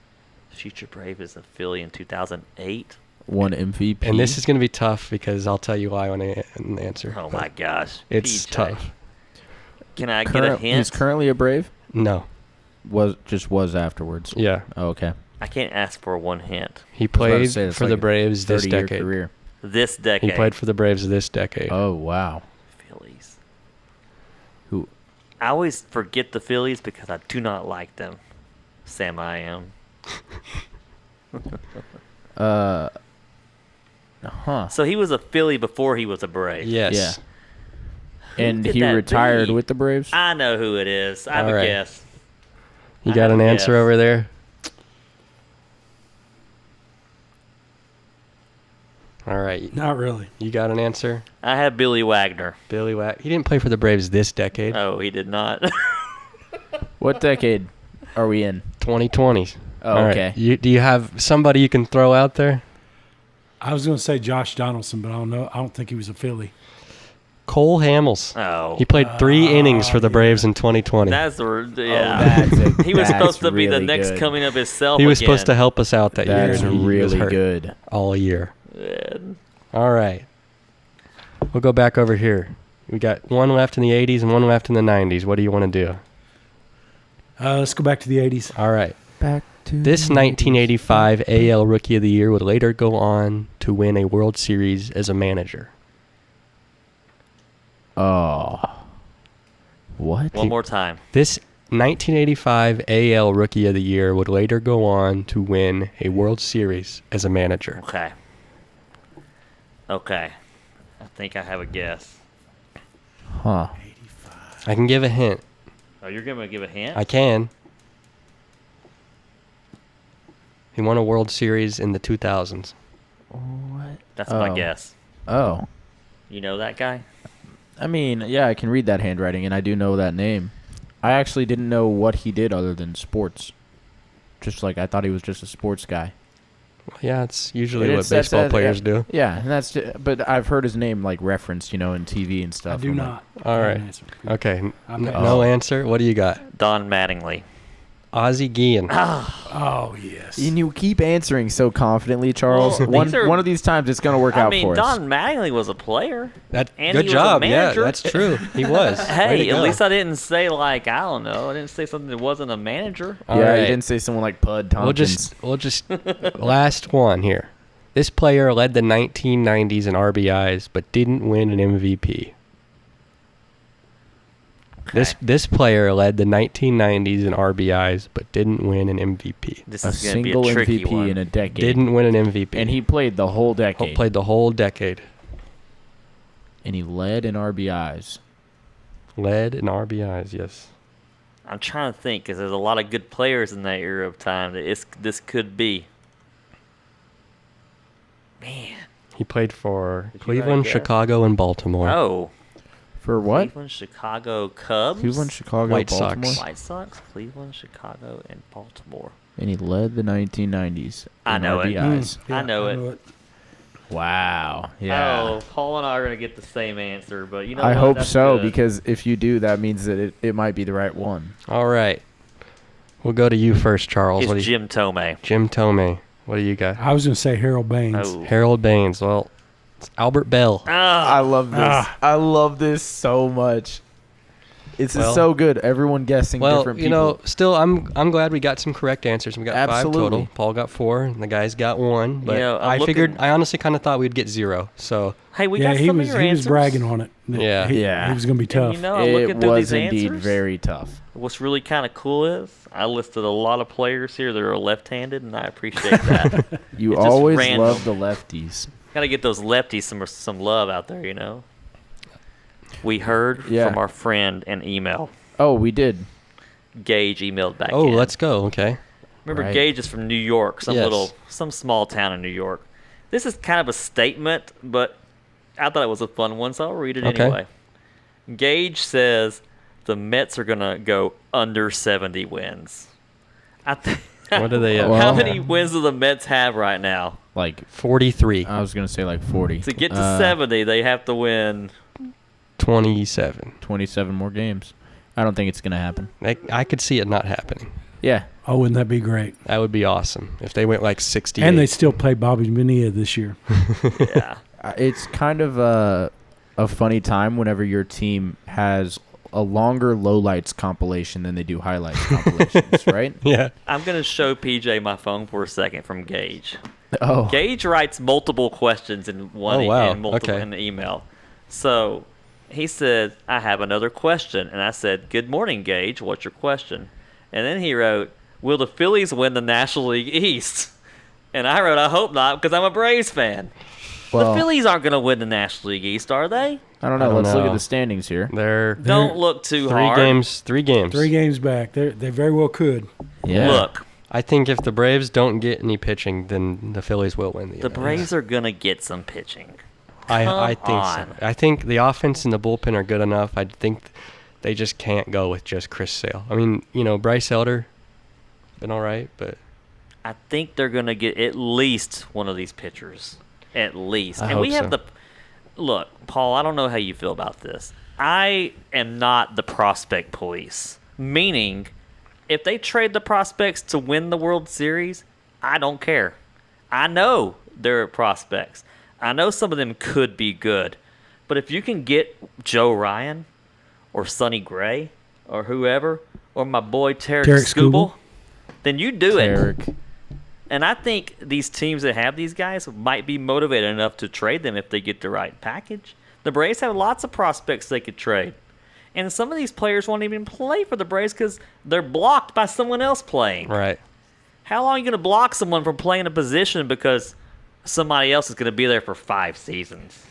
Future Brave is a Philly in 2008. Won MVP. And this is going to be tough because I'll tell you why when I answer. Oh but my gosh. It's PJ. tough. Can I get a hint? He's currently a Brave? No. Was afterwards. Yeah. Oh, okay. I can't ask for one hint. He I was about to played say, it's for like the a Braves this 30-year decade. career. This decade. He played for the Braves this decade. Oh, wow. Phillies. Who? I always forget the Phillies because I do not like them. Sam, I am. Huh. So he was a Philly before he was a Brave. Yes. Yeah. And could he that retired be? with the Braves? I know who it is. I have All a right. guess. You I got have an a answer guess. over there? All right. Not really. You got an answer? I have Billy Wagner. Billy Wack. He didn't play for the Braves this decade. Oh, he did not. What decade are we in? 2020s. Oh, All right. okay. Do you have somebody you can throw out there? I was going to say Josh Donaldson, but I don't know. I don't think he was a Philly. Cole Hamels. Oh, He played 3 innings for the Braves in 2020. that's he was that's supposed to be the really next good. coming of himself. He was supposed to again. help us out that year. That's and he was really hurt good. all year. Man. All right. We'll go back over here. We got one left in the 80s and one left in the 90s. What do you want to do? Let's go back to the 80s. All right. Back to This 1985 AL Rookie of the Year would later go on to win a World Series as a manager. Oh. What? One more time. This 1985 AL Rookie of the Year would later go on to win a World Series as a manager. Okay. Okay. I think I have a guess. Huh. I can give a hint. Oh, you're going to give a hint? I can. He won a World Series in the 2000s. What? That's my Oh. guess. Oh. You know that guy? I mean, yeah, I can read that handwriting, and I do know that name. I actually didn't know what he did other than sports. Just like I thought he was just a sports guy. Yeah, it's usually And what that's- baseball yeah. players do. Yeah, and that's. But I've heard his name like referenced, in TV and I stuff. do I'm like, not. All right. Answer. Okay. I'm not- No answer. What do you got? Don Mattingly. Ozzie Guillen. Oh, yes. And you keep answering so confidently, Charles. Well, one these are- one of these times it's gonna work out I mean, for us. Don Mattingly was a player. That And good he was a job. Yeah, manager. that's true. He was. Way to Hey, at go. least I didn't say like I don't know. I didn't say something that wasn't a manager. All yeah, right. you didn't say someone like Pud Tompkins. We'll just last one here. This player led the 1990s in RBIs but didn't win an MVP. This player led the 1990s in RBIs but didn't win an MVP. This A is going to be single a tricky MVP one. in a decade. Didn't win an MVP. and he played the whole decade. played the whole decade. And he led in RBIs. Led in RBIs, yes. I'm trying to think because there's a lot of good players in that era of time that this could be. Man. He played for Did you Cleveland, guess? Chicago, and Baltimore. Oh. For what? Cleveland, Chicago, Cubs. Cleveland, Chicago, White Baltimore. Sox. White Sox, Cleveland, Chicago, and Baltimore. And he led the 1990s. I in know it. RBIs. I know it. Wow. Yeah. Oh, Paul and I are going to get the same answer, but you know I what? hope That's so, good. because if you do, that means that it might be the right one. All right. We'll go to you first, Charles. It's What do you- Jim Tomei. Jim Tomei. What do you got? I was going to say Harold Baines. Oh. Harold Baines. Well, it's Albert Bell. Ah, love this. I love this so much. It's Well- so good. Everyone guessing Well, different you people. know, still, I'm glad we got some correct answers. We got 5 Absolutely. total. Paul got 4, and the guys got 1. But know, I'm I honestly kind of thought we'd get 0. So hey, we yeah, got he some was of your he was answers. bragging on it. Yeah. He Yeah. was going to be tough. And, you know, I'm it looking through was these indeed answers. very tough. What's really kind of cool is I listed a lot of players here that are left-handed, and I appreciate that. You It's just always random. love the lefties. Got to get those lefties some love out there, you know. We heard Yeah. from our friend an email. Oh, we did. Gage emailed back oh, in. let's go. Okay. Remember, Right. Gage is from New York, Yes. some small town in New York. This is kind of a statement, but I thought it was a fun one, so I'll read it Okay. anyway. Gage says the Mets are gonna go under 70 wins. What do they have? How Well- many wins do the Mets have right now? Like 43. I was gonna say like 40. To get to 70, they have to win. 27. 27 more games. I don't think it's gonna happen. I could see it not happening. Yeah. Oh, wouldn't that be great? That would be awesome if they went like 60. And they still play Bobby Bonilla this year. Yeah. It's kind of a funny time whenever your team has a longer lowlights compilation than they do highlights compilations, right? Yeah. I'm going to show PJ my phone for a second from Gage. Oh. Gage writes multiple questions in one Oh, wow. in multiple Okay. in the email. So he said, I have another question. And I said, good morning, Gage. What's your question? And then he wrote, will the Phillies win the National League East? And I wrote, I hope not, because I'm a Braves fan. Well, The Phillies aren't going to win the National League East, are they? I don't know. I don't Let's look at know. the standings here. They're Don't look too 3 hard. games. 3 games. 3 games back. They very well could. Yeah. Look, I think if the Braves don't get any pitching, then the Phillies will win the the NL Braves East. are going to get some pitching. I Come think on. so. I think the offense and the bullpen are good enough. I think they just can't go with just Chris Sale. I mean, Bryce Elder, been all right, but I think they're going to get at least one of these pitchers. At least. I And we hope have so. Look, Paul, I don't know how you feel about this. I am not the prospect police. Meaning, if they trade the prospects to win the World Series, I don't care. I know they're prospects. I know some of them could be good. But if you can get Joe Ryan or Sonny Gray or whoever, or my boy Tarek Skubal, then you do it. Tarek. And I think these teams that have these guys might be motivated enough to trade them if they get the right package. The Braves have lots of prospects they could trade. And some of these players won't even play for the Braves because they're blocked by someone else playing. Right. How long are you going to block someone from playing a position because somebody else is going to be there for 5 seasons?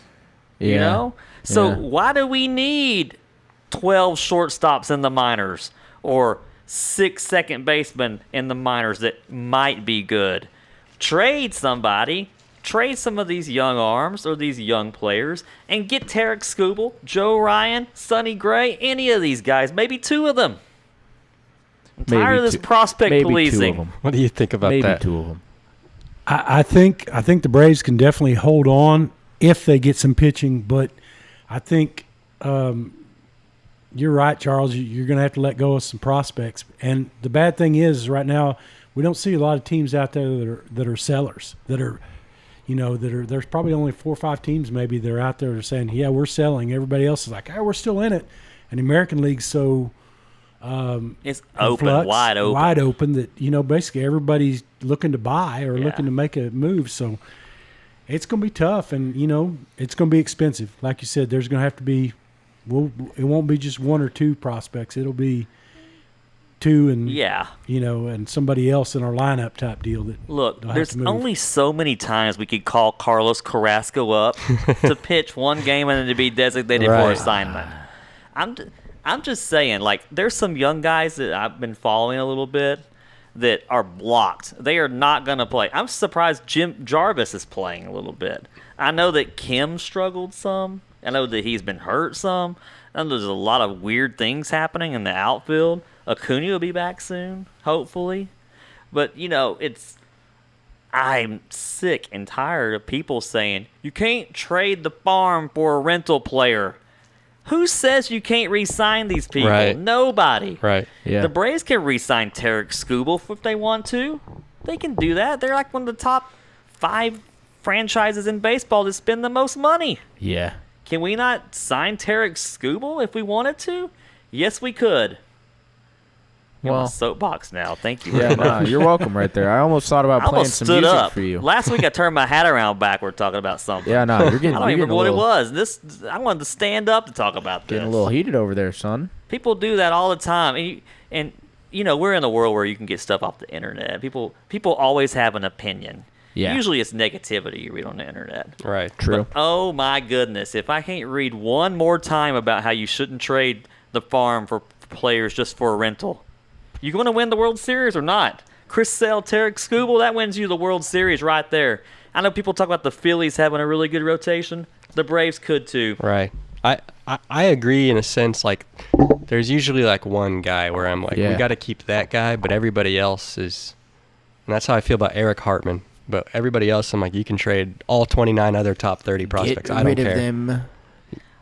Yeah. You know? So Yeah. why do we need 12 shortstops in the minors or 6 second basemen in the minors that might be good? Trade somebody. Trade some of these young arms or these young players and get Tarek Skubal, Joe Ryan, Sonny Gray, any of these guys, maybe 2 of them. I'm tired Maybe of this two- prospect maybe policing. 2 of them. What do you think about Maybe that? 2 of them. I think the Braves can definitely hold on if they get some pitching, but I think you're right, Charles. You're going to have to let go of some prospects. And the bad thing is, right now, we don't see a lot of teams out there that are sellers. There's probably only 4 or 5 teams maybe that are out there that are saying, yeah, we're selling. Everybody else is like, hey, we're still in it. And the American League's so It's in open, flux, wide open. wide open that basically everybody's looking to buy or Yeah. looking to make a move. So it's going to be tough, and it's going to be expensive. Like you said, there's going to have to be. It won't be just 1 or 2 prospects. It'll be 2 and Yeah. and somebody else in our lineup type deal. That Look, they'll have there's to move. only so many times we could call Carlos Carrasco up to pitch one game and then to be designated for Right. assignment. I'm just saying, like, there's some young guys that I've been following a little bit that are blocked. They are not going to play. I'm surprised Jim Jarvis is playing a little bit. I know that Kim struggled some. I know that he's been hurt some. I know there's a lot of weird things happening in the outfield. Acuna will be back soon, hopefully. But, I'm sick and tired of people saying, you can't trade the farm for a rental player. Who says you can't re-sign these people? Right. Nobody. Right. Yeah. The Braves can re-sign Tarek Skubal if they want to. They can do that. They're like one of the top 5 franchises in baseball that spend the most money. Yeah. Can we not sign Tarek Skubal if we wanted to? Yes, we could. You're on Well, a soapbox now. Thank you. yeah, very much. nah, you're welcome right there. I almost thought about I playing almost some stood music up. for you. Last week I turned my hat around backward talking about something. Yeah, no, you're getting. I don't you're even getting remember a what little, it was. I wanted to stand up to talk about this. Getting a little heated over there, son. People do that all the time, and we're in a world where you can get stuff off the internet. People always have an opinion. Yeah. Usually it's negativity you read on the internet. Right. True. Oh my goodness! If I can't read one more time about how you shouldn't trade the farm for players just for a rental, you going to win the World Series or not? Chris Sale, Tarek Skubal, that wins you the World Series right there. I know people talk about the Phillies having a really good rotation. The Braves could too. Right. I agree in a sense. Like, there's usually like one guy where I'm like, Yeah. we got to keep that guy, but everybody else is. And that's how I feel about Eric Hartman. But everybody else, I'm like, you can trade all 29 other top 30 prospects. Get I don't rid care. of them.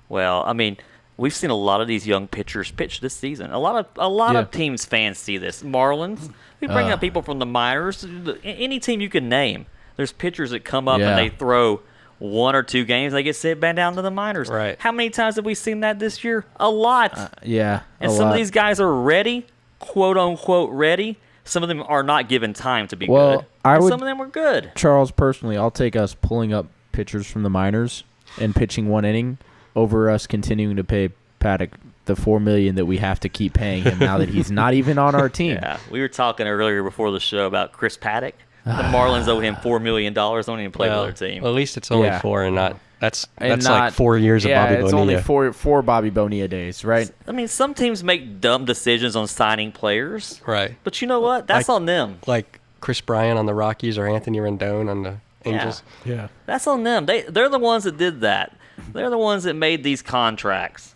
Well, I mean, we've seen a lot of these young pitchers pitch this season. A lot Yeah. of teams fans see this. Marlins, we bring up people from the minors. Any team you can name, there's pitchers that come up Yeah. and they throw 1 or 2 games. They get sent back down to the minors. Right. How many times have we seen that this year? A lot. Yeah. and a some lot. of these guys are ready, quote unquote ready. Some of them are not given time to be Well, good. I And would- some of them are good. Charles, personally, I'll take us pulling up pitchers from the minors and pitching 1 inning over us continuing to pay Paddock the $4 million that we have to keep paying him now that he's not even on our team. Yeah, we were talking earlier before the show about Chris Paddock. The Marlins owe him $4 million. Don't even play Well, with their team. at least it's only Yeah. 4 and not. That's And like not- 4 years yeah, of Bobby it's Bonilla. only four Bobby Bonilla days, right? I mean, some teams make dumb decisions on signing players, Right. but you know what? That's Like- on them. Like Chris Bryant on the Rockies or Anthony Rendon on the Angels. Yeah. That's on them. They're the ones that did that. They're the ones that made these contracts.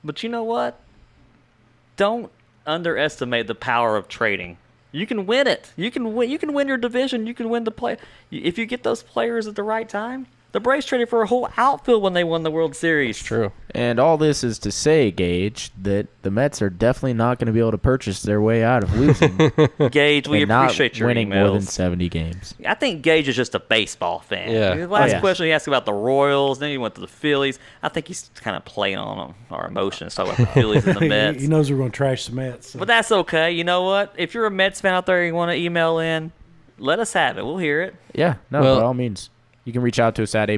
But you know what? Don't underestimate the power of trading. You can win it. You can win. You can win your division. You can win the play. If you get those players at the right time. The Braves traded for a whole outfield when they won the World Series. True. And all this is to say, Gage, that the Mets are definitely not going to be able to purchase their way out of losing. Gage, we and not appreciate your winning emails. more than 70 games. I think Gage is just a baseball fan. Yeah. The last yeah. question he asked about the Royals, then he went to the Phillies. I think he's kind of playing on our emotions, talking about the Phillies and the Mets. He knows we're going to trash the Mets. So. But that's okay. You know what? If you're a Mets fan out there and you want to email in, let us have it. We'll hear it. Yeah, no, Well- by all means. You can reach out to us at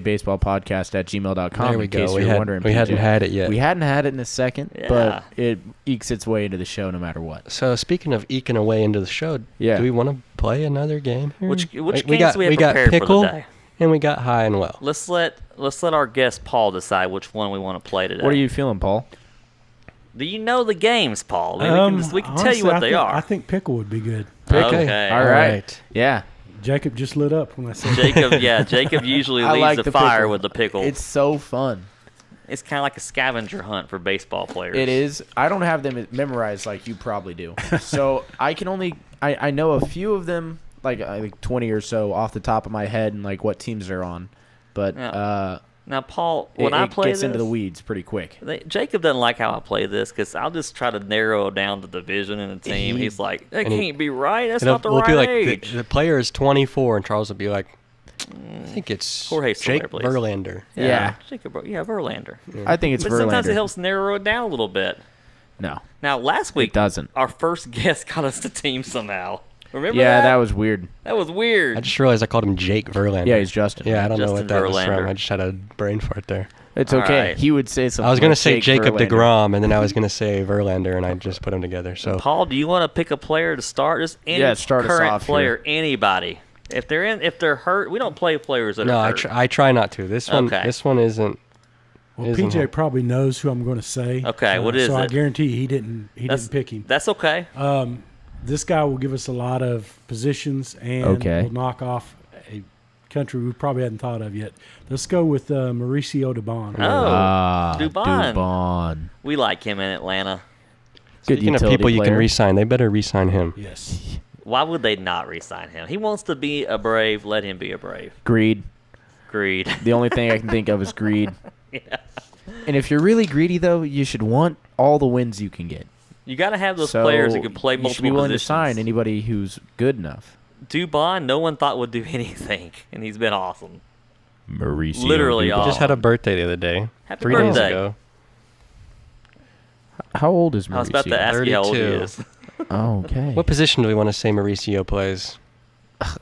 abaseballpodcast@gmail.com. There we in case go. you're wondering. We PJ. hadn't had it yet. We hadn't had it in a second, Yeah. but it ekes its way into the show no matter what. So speaking of eking away into the show, Yeah. do we want to play another game here? Which we games got do we have got prepared pickle for the day? and we got high and low. Let's let our guest Paul decide which one we want to play today. What are you feeling, Paul? Do you know the games, Paul? We can tell you honestly, what I they think, are. I think pickle would be good. Okay. All right. Yeah. Jacob just lit up when I said Jacob usually I leads like the the fire pickle. with the pickle. It's so fun. It's kind of like a scavenger hunt for baseball players. It is. I don't have them memorized like you probably do. So I can only I know a few of them, like 20 or so off the top of my head, and like what teams they're on. But Yeah. Now, Paul, when it I play gets this, into the weeds pretty quick. Jacob doesn't like how I play this because I'll just try to narrow down the division and the team. He's like, that And he- can't be right. That's And not the we'll right be like, age. the player is 24, and Charles will be like, I think it's Jorge Jake Soler, please. Verlander. Yeah. Jacob, Verlander. I think it's But Verlander. sometimes it helps narrow it down a little bit. No, Now, last week, it doesn't. our first guest got us the team somehow. Remember Yeah, that? that was weird. That was weird. I just realized I called him Jake Verlander. Yeah, he's Justin. Yeah, I don't know Justin what that was Verlander. from. I just had a brain fart there. It's All okay. right. He would say something. I was gonna like say Jake Jacob Verlander. DeGrom, and then I was gonna say Verlander, and I just put them together. So Paul, do you want to pick a player to start? Just any Yeah, start us current off player, here. anybody. If they're hurt, we don't play players that no, are I hurt. I try not to. This one Okay. isn't. Well, Isn't PJ it? probably knows who I'm going to say. Okay, what is so I it? guarantee he didn't pick him. That's okay. This guy will give us a lot of positions and Okay. will knock off a country we probably hadn't thought of yet. Let's go with Mauricio Dubon. Oh, Dubon. Dubon. We like him in Atlanta. Good Speaking of utility people you can player. re-sign, they better re-sign him. Yes. Why would they not re-sign him? He wants to be a Brave. Let him be a Brave. Greed. Greed. The only thing I can think of is greed. And if you're really greedy, though, you should want all the wins you can get. You got to have those So players who can play you multiple should be willing positions. to sign anybody who's good enough. Dubon, no one thought would do anything, and he's been awesome. Mauricio. Literally He all. just had a birthday the other day. Happy 3 days birthday. ago. How old is Mauricio? I was about to ask you how old he 32. is. Oh, okay. What position do we want to say Mauricio plays?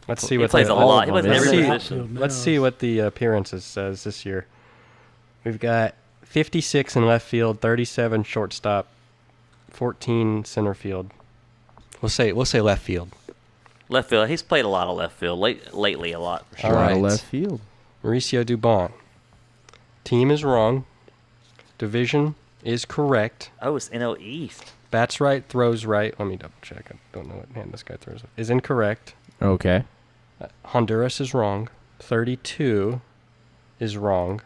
Let's see He what plays the, a lot. He of plays them, every isn't he? position. Let's see what the appearances says this year. We've got 56 in left field, 37 shortstop, 14 center field. We'll say left field. Left field. He's played a lot of left field lately. A lot. For sure. All Right. right. Left field. Mauricio Dubon. Team is wrong. Division is correct. Oh, it's NL East. Bats right, throws right. Let me double check. I don't know what hand this guy throws. Is incorrect. Okay. Honduras is wrong. 32 is wrong.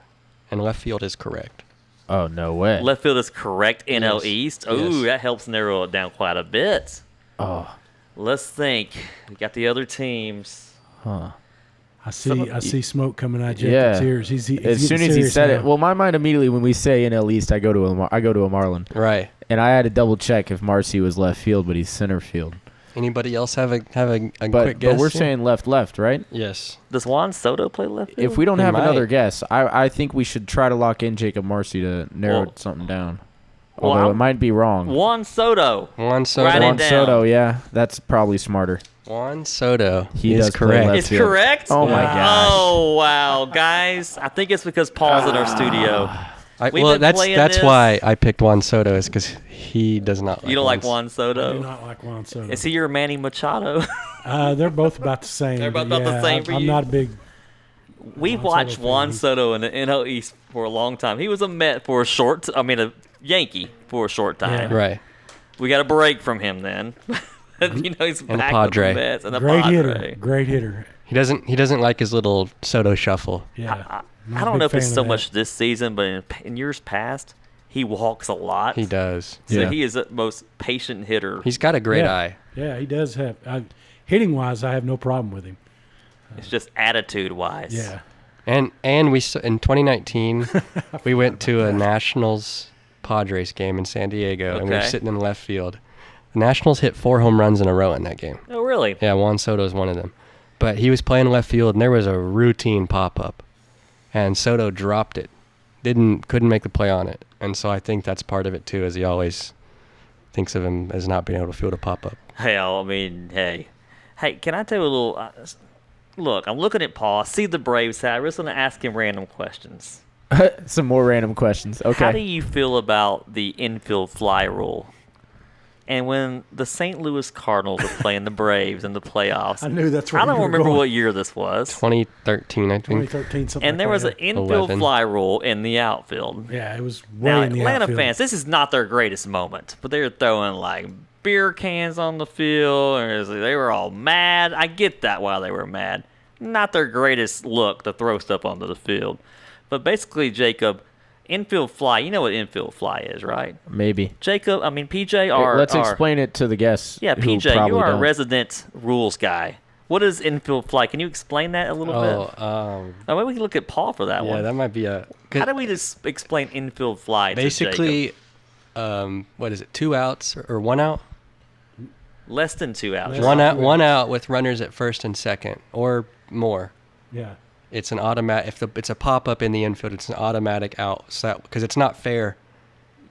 And left field is correct. Oh, no way. Left field is correct. NL Yes. East. Oh, Yes. that helps narrow it down quite a bit. Oh, Let's think. We got the other teams. huh. I see smoke coming out of Jacob's Yeah. ears. He's As soon getting as he serious said now. it, well, my mind immediately when we say NL East, I go to a Marlin, Right. and I had to double check if Marcy was left field, but he's center field. Anybody else have a quick But guess? we're here? saying left, right? yes. Does Juan Soto play left field? If we don't He have might. another guess, I think we should try to lock in Jacob Marcy to narrow Well- something down. Well, Although it I'm- might be wrong. Juan Soto. Juan Soto. Write it Juan down. Soto, yeah, that's probably smarter. Juan Soto He is does play correct. left It's field. correct? Oh my gosh. Oh, wow. Guys, I think it's because Paul's in our studio. We've Well, been that's playing that's this. why I picked Juan Soto is because he does not. You don't like Juan Juan I Soto? do not like Juan Soto. Is he your Manny Machado? They're both about the same. They're but both about the yeah, same for I'm you? not a big. We've Juan watched Soto Juan fan. Soto in the NL East for a long time. He was a Met for a a Yankee for a short time. Yeah. Right. We got a break from him then. He's And a back Padre. with the Mets and a Great Padre. hitter. Great hitter. He doesn't like his little Soto shuffle. Yeah. I Not a don't big know if it's fan so of that. much this season, but in years past, he walks a lot. He does. So Yeah. he is the most patient hitter. He's got a great Yeah. eye. Yeah, he does have. Hitting wise, I have no problem with him. It's just attitude wise. Yeah. And we in 2019 we went to a Nationals Padres game in San Diego, and we were Okay. sitting in left field. The Nationals hit 4 home runs in a row in that game. Oh, really? Yeah, Juan Soto is one of them. But he was playing left field, and there was a routine pop up, and Soto dropped it. Couldn't make the play on it, and so I think that's part of it too, as he always thinks of him as not being able to field a pop up. Hell, I mean, hey, can I tell you a little? Look, I'm looking at Paul. I see the Braves hat. I'm just going to ask him random questions. Some more random questions. Okay. How do you feel about the infield fly rule? And when the St. Louis Cardinals were playing the Braves in the playoffs, I knew that's where I don't you were remember going. what year this was. 2013, I think. 2013, something. And there like was an that. infield 11. fly rule in the outfield. Yeah, it was way Now, in the Atlanta outfield. fans, this is not their greatest moment, but they were throwing like beer cans on the field, or they were all mad. I get that why they were mad. Not their greatest look to throw stuff onto the field. But basically, Jacob, infield fly, you know what infield fly is, right? Maybe. Jacob, I mean, PJ, are. Let's are- explain it to the guests. Yeah, who PJ, probably you are a don't. resident rules guy. What is infield fly? Can you explain that a little bit? Oh, Maybe we can look at Paul for that yeah, one. that might be a. How do we just explain infield fly to Jacob? Basically, what is it? 2 outs or 1 out? Less than 2 outs. Less- One Yeah. out, 1 out with runners at first and second, or more. Yeah. It's an automatic. It's a pop up in the infield, it's an automatic out. So because it's not fair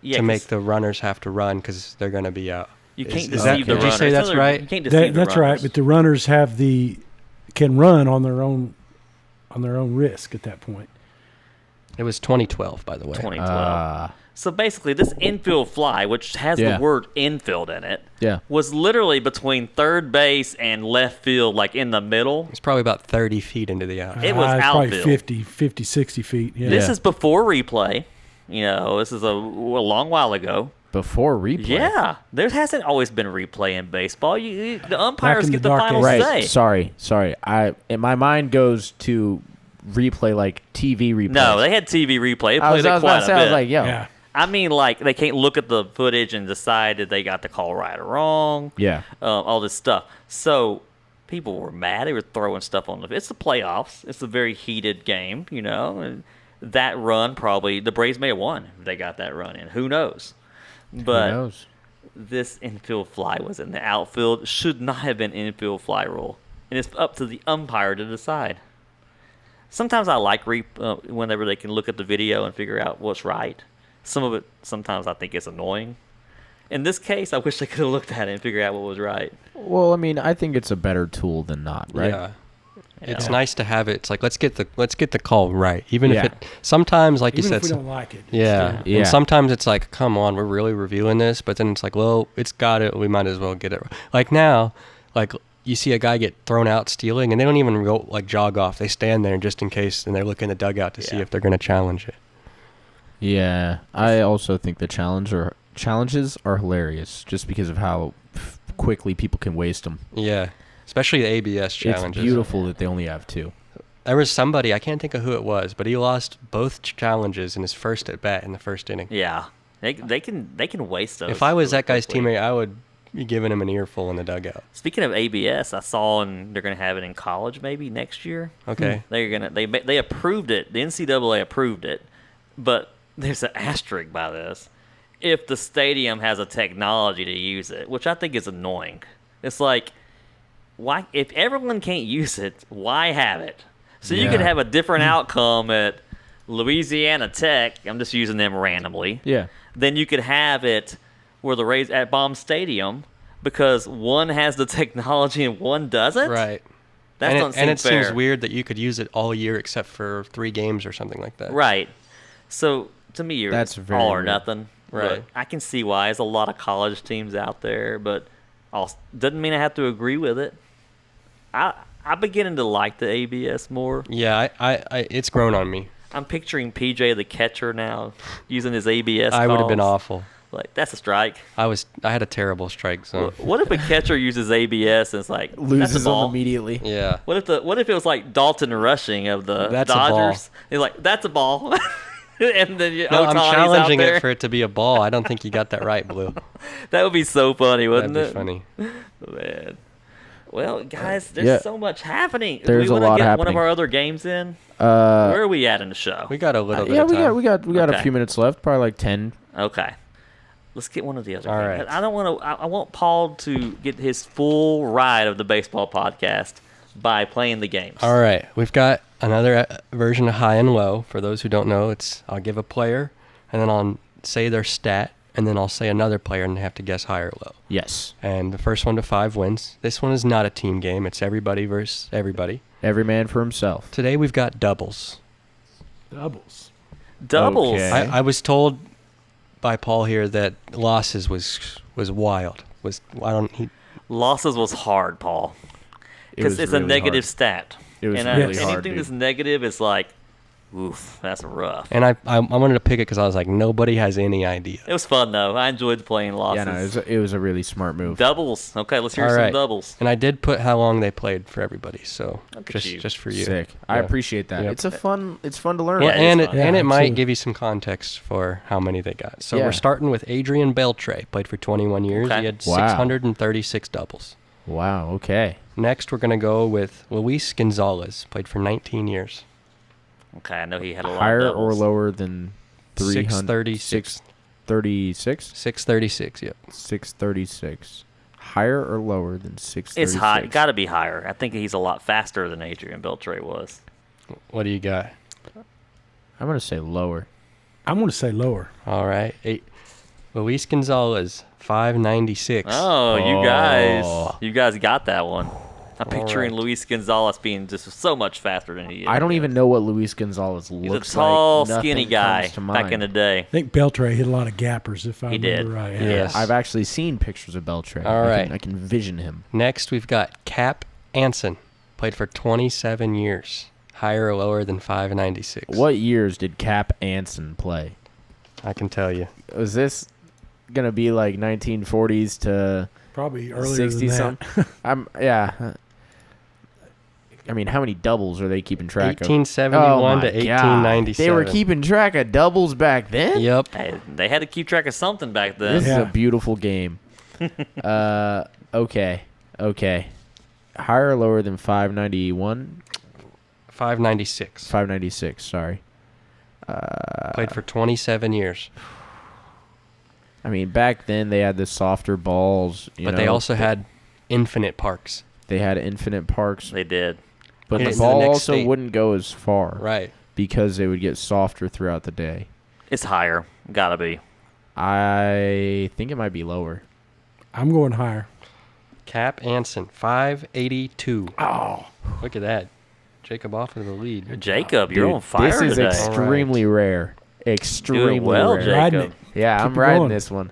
Yeah, to 'cause make the runners have to run because they're going to be out. You can't is that, deceive the did you runners. say that's Another- right? You can't deceive the That's right. runners. But the runners can run on their own risk at that point. It was 2012, by the way. 2012. Ah, So basically, this infield fly, which has Yeah. the word infield in it, yeah. was literally between third base and left field, like in the middle. It's probably about 30 feet into the out. It was It's probably outfield. 50, 60 feet. Yeah. This Yeah. is before replay. You know, this is a long while ago. Before replay. Yeah, there hasn't always been replay in baseball. The umpires in get the the dark final ages. Right. say. Sorry. My mind goes to replay like TV replay. No, they had TV replay. They I was played it about quite to say, a I bit. was like, yo. Yeah. I mean, like, they can't look at the footage and decide that they got the call right or wrong. Yeah. All this stuff. So people were mad. They were throwing stuff on the. It's the playoffs. It's a very heated game, you know. And that run probably the Braves may have won if they got that run in. Who knows? But Who knows? this infield fly was in the outfield. Should not have been infield fly rule, and it's up to the umpire to decide. Sometimes I like whenever they can look at the video and figure out what's right. Some of it, sometimes I think it's annoying. In this case, I wish they could have looked at it and figured out what was right. Well, I mean, I think it's a better tool than not, right? Yeah. It's Yeah. nice to have it. It's like let's get the call right, even Yeah. if it sometimes, like Even you if we said, don't like it. yeah. Yeah. And sometimes it's like, come on, we're really reviewing this, but then it's like, well, it's got it. We might as well get it. Like now, like you see a guy get thrown out stealing, and they don't even go like jog off. They stand there just in case, and they look in the dugout to see Yeah. if they're going to challenge it. Yeah. I also think the challenges are hilarious just because of how quickly people can waste them. Yeah, especially the ABS challenges. It's beautiful that they only have 2. There was somebody, I can't think of who it was, but he lost both challenges in his first at bat in the first inning. Yeah, they can waste those. If I was really that guy's quickly. teammate, I would be giving him an earful in the dugout. Speaking of ABS, I saw they're going to have it in college maybe next year. Okay. They approved it. The NCAA approved it, but there's an asterisk by this. If the stadium has a technology to use it, which I think is annoying. It's like, why? If everyone can't use it, why have it? So you could Yeah. have a different outcome at Louisiana Tech. I'm just using them randomly. Yeah. Then you could have it where the Rays at Baum Stadium because one has the technology and one doesn't. Right. That and doesn't seem and it fair. seems weird that you could use it all year except for 3 games or something like that. Right. So to me, you're That's very all or weird. nothing. Right. Look, I can see why. There's a lot of college teams out there, but doesn't mean I have to agree with it. I'm beginning to like the ABS more. Yeah, I it's grown on me. I'm picturing PJ the catcher now using his ABS. I would have been calls. awful. Like that's a strike. I had a terrible strike zone. What if a catcher uses ABS and it's like that's a Loses them ball? immediately. Yeah. What if it was like Dalton Rushing of the That's a ball. Dodgers? He's like, that's a ball. and then No, I'm Ohtani's out challenging there. it for it to be a ball. I don't think you got that right, Blue. That would be so funny, That'd wouldn't be it? funny. Man. Well, guys, there's Yeah. so much happening. There's Do we a wanna lot get one of happening. our other games in? Where are we at in the show? We got a little bit Yeah, of time. we got a Okay. few minutes left, probably like 10. Okay. Let's get one of the other All games. right. I don't want to. I want Paul to get his full ride of the baseball podcast by playing the games. All right, we've got another version of high and low. For those who don't know, it's I'll give a player, and then I'll say their stat, and then I'll say another player, and they have to guess high or low. Yes. And the first one to 5 wins. This one is not a team game. It's everybody versus everybody. Every man for himself. Today we've got doubles. Doubles. Doubles. Okay. I was told by Paul here that losses was wild. Losses was hard, Paul, It was because it's a really negative hard. stat. It was and really anything hard, dude. that's negative is like, oof, that's rough. And I wanted to pick it because I was like, nobody has any idea. It was fun though. I enjoyed playing losses. Yeah, no, it was a really smart move. Doubles. Okay, let's hear All some right. doubles. And I did put how long they played for everybody, so Look at you. just for you. Sick. I Yeah. appreciate that. Yep. It's fun to learn. Well, Yeah, it and is it fun. and Yeah, it might absolutely. give you some context for how many they got. So Yeah. we're starting with Adrian Beltre, played for 21 years. Okay. He had Wow. 636 doubles. Wow, okay. Next, we're gonna go with Luis Gonzalez, played for 19 years. Okay, I know he had a lot Higher of or doubles. lower than 636. 636? 636. Yep. 636. Higher or lower than 636? It's high. Got to be higher. I think he's a lot faster than Adrian Beltre was. What do you got? I'm going to say lower. I'm going to say lower. All right. Luis Gonzalez, 596. Oh, Oh. you guys got that one. I'm picturing right. Luis Gonzalez being just so much faster than he is. I don't even know what Luis Gonzalez He's looks a tall, like. Nothing skinny guy comes to back in the mind. day. I think Beltre hit a lot of gappers, if I He remember did. right. Yeah. Yes. I've actually seen pictures of Beltre. All right. I can vision him. Next, we've got Cap Anson, played for 27 years. Higher or lower than 596? What years did Cap Anson play? I can tell you. Was this going to be like 1940s to Probably earlier 60 than that. something? Yeah. I mean, how many doubles are they keeping track of? 1871 to my God. 1897. They were keeping track of doubles back then? Yep. Hey, they had to keep track of something back then. This is Yeah. a beautiful game. Okay. Higher or lower than 591? 596. 596, sorry. Played for 27 years. I mean, back then they had the softer balls. But they also had infinite parks. They had infinite parks. They did. But And the it's the ball next also state. wouldn't go as far. Right. Because they would get softer throughout the day. It's higher. Gotta be. I think it might be lower. I'm going higher. Cap Anson, 582. Oh, Look at that. Jacob off in the lead. Jacob, you're Dude, on fire this is today. extremely rare. Extremely Doing well, rare. Jacob. riding it. Yeah, Keep I'm it riding going. this one.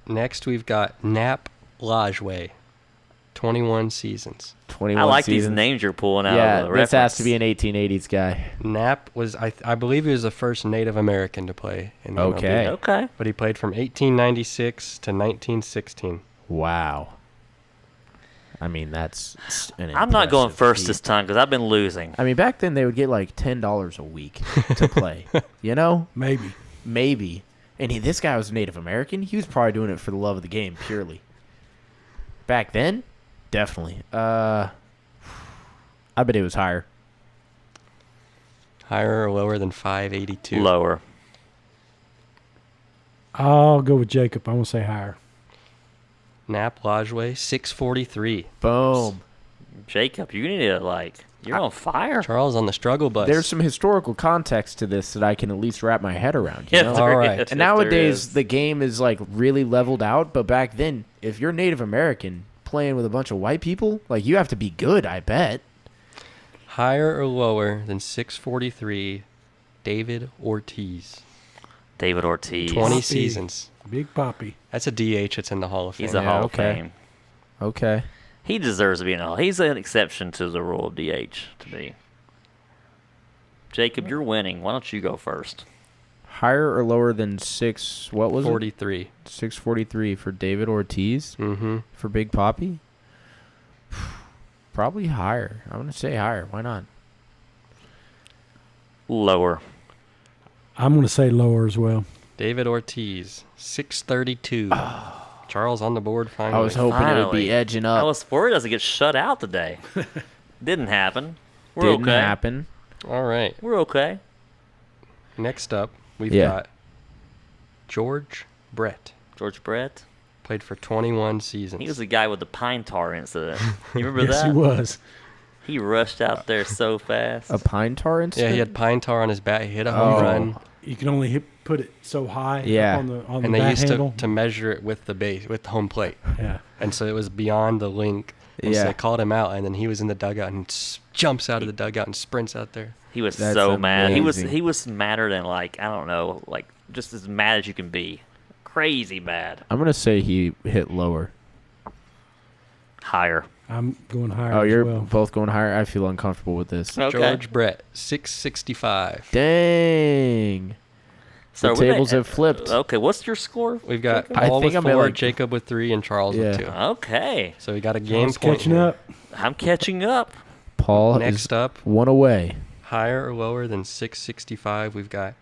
Next, we've got Nap Lajway, 21 seasons. 21 I like seasons. these names you're pulling out Yeah, of the this has to be reference. an 1880s guy. Knapp was, I believe he was the first Native American to play in the Okay. MLB. Okay. But he played from 1896 to 1916. Wow. I mean, that's an I'm not going impressive first feat. this time because I've been losing. I mean, back then they would get like $10 a week to play. You know? maybe. Maybe. And this guy was Native American. He was probably doing it for the love of the game, purely. Back then, definitely. I bet it was higher. Higher or lower than 582? Lower. I'll go with Jacob. I'm going to say higher. Nap Lajway, 643. Boom. Jacob, you need to you're on fire. Charles on the struggle bus. There's some historical context to this that I can at least wrap my head around. You Yeah, know? there All right. is. And Yes, there nowadays, is. the game is like really leveled out. But back then, if you're Native American playing with a bunch of white people, like you have to be good, I bet. Higher or lower than 643? David Ortiz, David Ortiz. 20 Poppy. seasons. Big Poppy. That's a DH that's in the Hall of Fame. He's a Yeah, Hall okay. of Fame. Okay. He deserves to be in the Hall. He's an exception to the rule of DH to me. Jacob, you're winning. Why don't you go first? Higher or lower than what was 43. it? 643 for David Ortiz Mm-hmm. for Big Poppy? Probably higher. I'm going to say higher. Why not? Lower. I'm going to say lower as well. David Ortiz, 632. Charles on the board finally. I was hoping it would Finally. be edging I up. was worried I was going to get shut out today. Didn't happen. We're Didn't okay. happen. All right. We're okay. Next up, we've Yeah. got George Brett. George Brett. Played for 21 seasons. He was the guy with the pine tar incident. You remember Yes, that? he was. He rushed out there so fast. A pine tar incident? Yeah, he had pine tar on his bat. He hit a home Oh. run. You can only put it so high Yeah. up on the And they bat used handle. to measure it with the base, with the home plate. Yeah. And so it was beyond the link. And so Yeah. they called him out, and then he was in the dugout and jumps out of the dugout and sprints out there. He was That's so mad. amazing. He was madder than like I don't know, like just as mad as you can be. Crazy mad. I'm going to say he hit lower. Higher. I'm going higher Oh, as you're well. both going higher? I feel uncomfortable with this. Okay. George Brett, 665. Dang. So The tables have flipped. Okay, what's your score? We've got Jacob? I Paul think with I'm at, 4, like- Jacob with 3, and Charles Yeah. with 2. Okay, So we got a game Charles point catching here. up. I'm catching up. Paul Next is up, one away. higher or lower than 665, we've got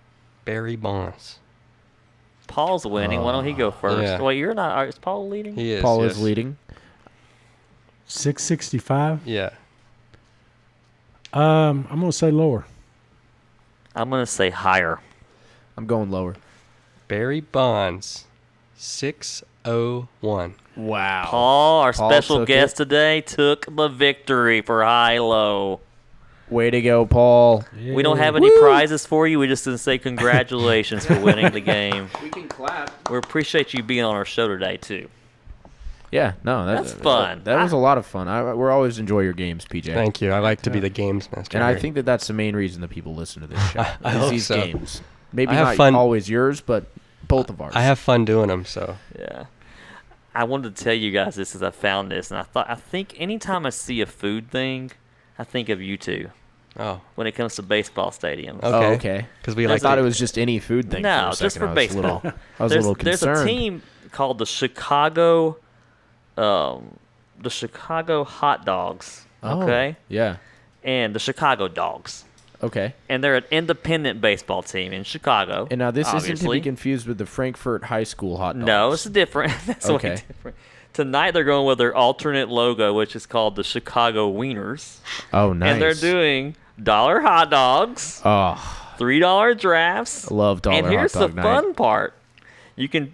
Barry Bonds. Paul's winning. Why don't he go first? Yeah. Wait, you're not. Is Paul leading? He is. Paul yes. is leading. 665. Yeah. I'm going to say lower. I'm gonna say higher. I'm going lower. Barry Bonds, 601. Wow. Paul, our Paul special took guest it. today, took the victory for high-low. Way to go, Paul. We don't have any prizes for you. We just didn't say congratulations for winning the game. We can clap. We appreciate you being on our show today too. Yeah, no, That's fun. That was a lot of fun. We're always enjoy your games, PJ. Thank you. I like to be the games master. And I here. think that's the main reason that people listen to this show. I is hope these so. games. Maybe I have not fun- always yours, but both of ours. I have fun doing them, so. Yeah. I wanted to tell you guys this as I found this, and I think anytime I see a food thing, I think of you two Oh. when it comes to baseball stadiums. Okay. Oh, okay. Because we There's like I thought to- it was just any food thing. No, for a just second. for I was baseball. I was a little There's concerned. a team called the Chicago Hot Dogs. Oh, Okay, Yeah. and the Chicago Dogs, Okay. and they're an independent baseball team in Chicago. And now this isn't to obviously. be confused with the Frankfurt High School hot dogs. No, it's different. That's way Okay. different. Tonight they're going with their alternate logo, which is called the Chicago Wieners, Oh, nice. and they're doing dollar hot dogs, Oh, $3 drafts. I love dollar And here's hot dog the night. fun part: you can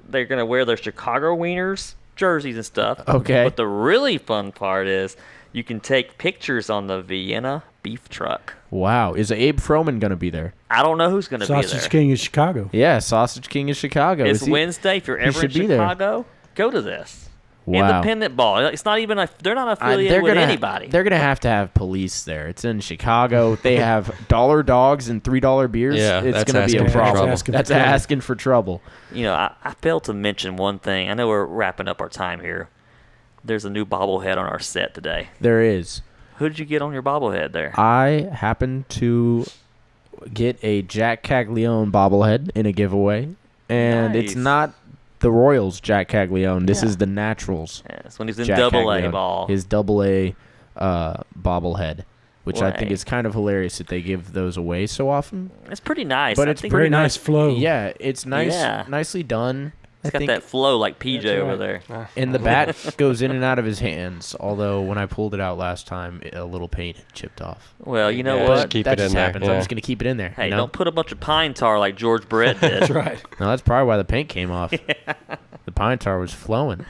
they're gonna wear their Chicago Wieners jerseys and stuff. Okay. But the really fun part is you can take pictures on the Vienna beef truck. Wow. Is Abe Froman going to be there? I don't know who's gonna be Sausage there. King of Chicago. Yeah, Sausage King of Chicago. It's Is he- Wednesday. If you're he ever in should be there. Chicago, go to this. Wow. Independent ball. It's not even they're not affiliated with anybody. They're gonna have to have police there. It's in Chicago. They have dollar dogs and $3 beers. Yeah, it's that's gonna be a asking for problem. trouble. That's asking for trouble. You know, I failed to mention one thing. I know we're wrapping up our time here. There's a new bobblehead on our set today. There is. Who did you get on your bobblehead there? I happen to get a Jack Caglione bobblehead in a giveaway, and it's Nice. not the Royals Jack Caglione. This Yeah. is the Naturals. Yes, when he's in Jack double A Caglione. ball. His double A bobblehead, which I think Right. is kind of hilarious that they give those away so often. It's pretty nice. But I it's think Very nice flow. Yeah, it's nice, Yeah. nicely done. I It's got think, that flow like PJ That's over right. there. and the bat goes in and out of his hands. Although when I pulled it out last time, a little paint had chipped off. Well, you know Yeah, what? just keep that it just in there, happens. yeah. I'm just gonna keep it in there. Hey, you know? don't put a bunch of pine tar like George Brett did. That's right. No, that's probably why the paint came off. The pine tar was flowing.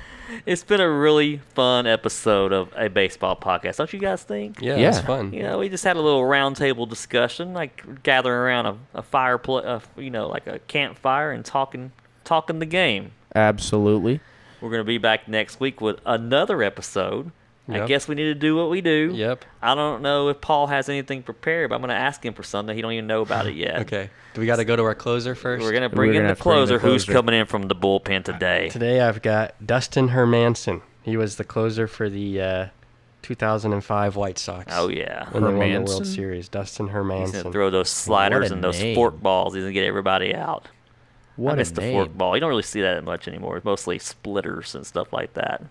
It's been a really fun episode of a baseball podcast, don't you guys think? Yeah, Yeah. it's fun. You know, we just had a little roundtable discussion, like gathering around a fireplace, like a campfire, and talking the game. Absolutely. We're gonna be back next week with another episode. I Yep. guess we need to do what we do. Yep. I don't know if Paul has anything prepared, but I'm gonna ask him for something. He don't even know about it yet. Okay. Do we got to go to our closer first? We're gonna We're bring in gonna the have to bring the closer. Who's closer. coming in from the bullpen today? Today I've got Dustin Hermanson. He was the closer for the 2005 White Sox. Oh yeah. When they won the World Hermanson? Series. Dustin He's gonna Hermanson. throw those sliders a and those name. fork balls. He's gonna get everybody out. What I miss a the name. fork ball. You don't really see that much anymore. It's mostly splitters and stuff like that.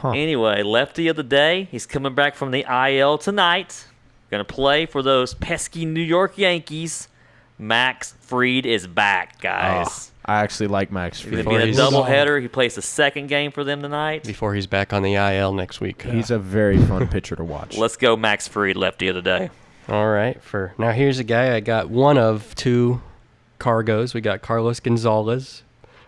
Huh. Anyway, lefty of the day. He's coming back from the IL tonight. Going to play for those pesky New York Yankees. Max Fried is back, guys. I actually like Max He's Fried. going to be a Before he's- doubleheader. He plays the second game for them tonight. Before he's back on the IL next week. He's a very fun pitcher to watch. Let's go Max Fried, lefty of the day. All right. Now here's a guy. I got one of two cargos. We got Carlos Gonzalez,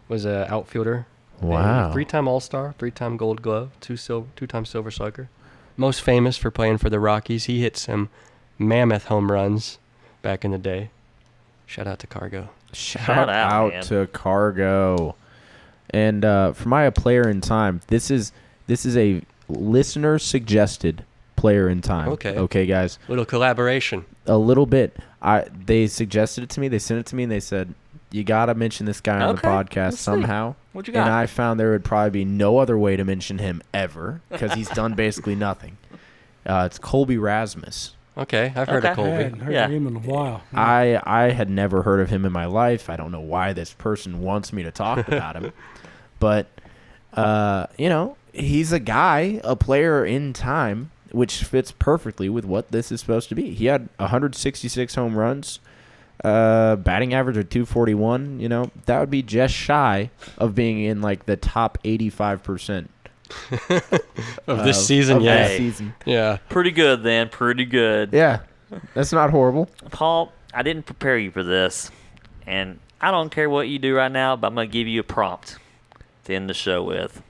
was a outfielder. Wow. A 3-time All-Star, 3-time Gold Glove, 2-time Silver Slugger. Most famous for playing for the Rockies. He hit some mammoth home runs back in the day. Shout out to Cargo. Shout out, out man. to Cargo. And for my player in time, this is a listener suggested player in time. Okay. Okay, guys. Little collaboration. A little bit. They suggested it to me. They sent it to me, and they said, you got to mention this guy on the Okay, podcast let's see. somehow. What you And got? I found there would probably be no other way to mention him ever because he's done basically nothing. It's Colby Rasmus. Okay, I've heard Okay. of I Colby. hadn't heard Yeah. of him in a while. I had never heard of him in my life. I don't know why this person wants me to talk about him. But, he's a guy, a player in time, which fits perfectly with what this is supposed to be. He had 166 home runs, batting average of 241. That would be just shy of being in like the top 85% Of this season, of yeah. this season. Yeah. Pretty good, then. Pretty good. Yeah, that's not horrible. Paul, I didn't prepare you for this, and I don't care what you do right now, but I'm going to give you a prompt to end the show with.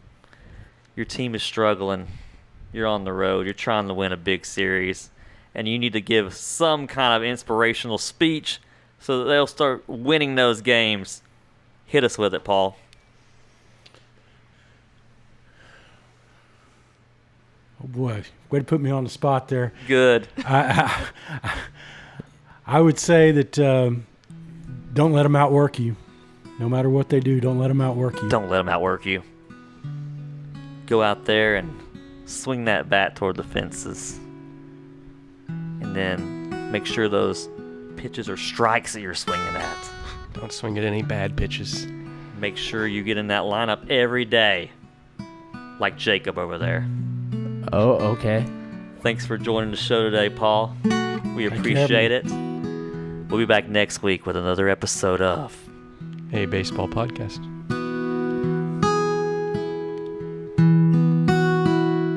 Your team is struggling. You're on the road. You're trying to win a big series, and you need to give some kind of inspirational speech so that they'll start winning those games. Hit us with it, Paul. Oh boy, way to put me on the spot there. Good. I would say that don't let them outwork you. No matter what they do, don't let them outwork you. Don't let them outwork you. Go out there and swing that bat toward the fences. And then make sure those pitches are strikes that you're swinging at. Don't swing at any bad pitches. Make sure you get in that lineup every day, like Jacob over there. Oh, okay. Thanks for joining the show today, Paul. We you for having appreciate it. We'll be back next week with another episode of A baseball podcast.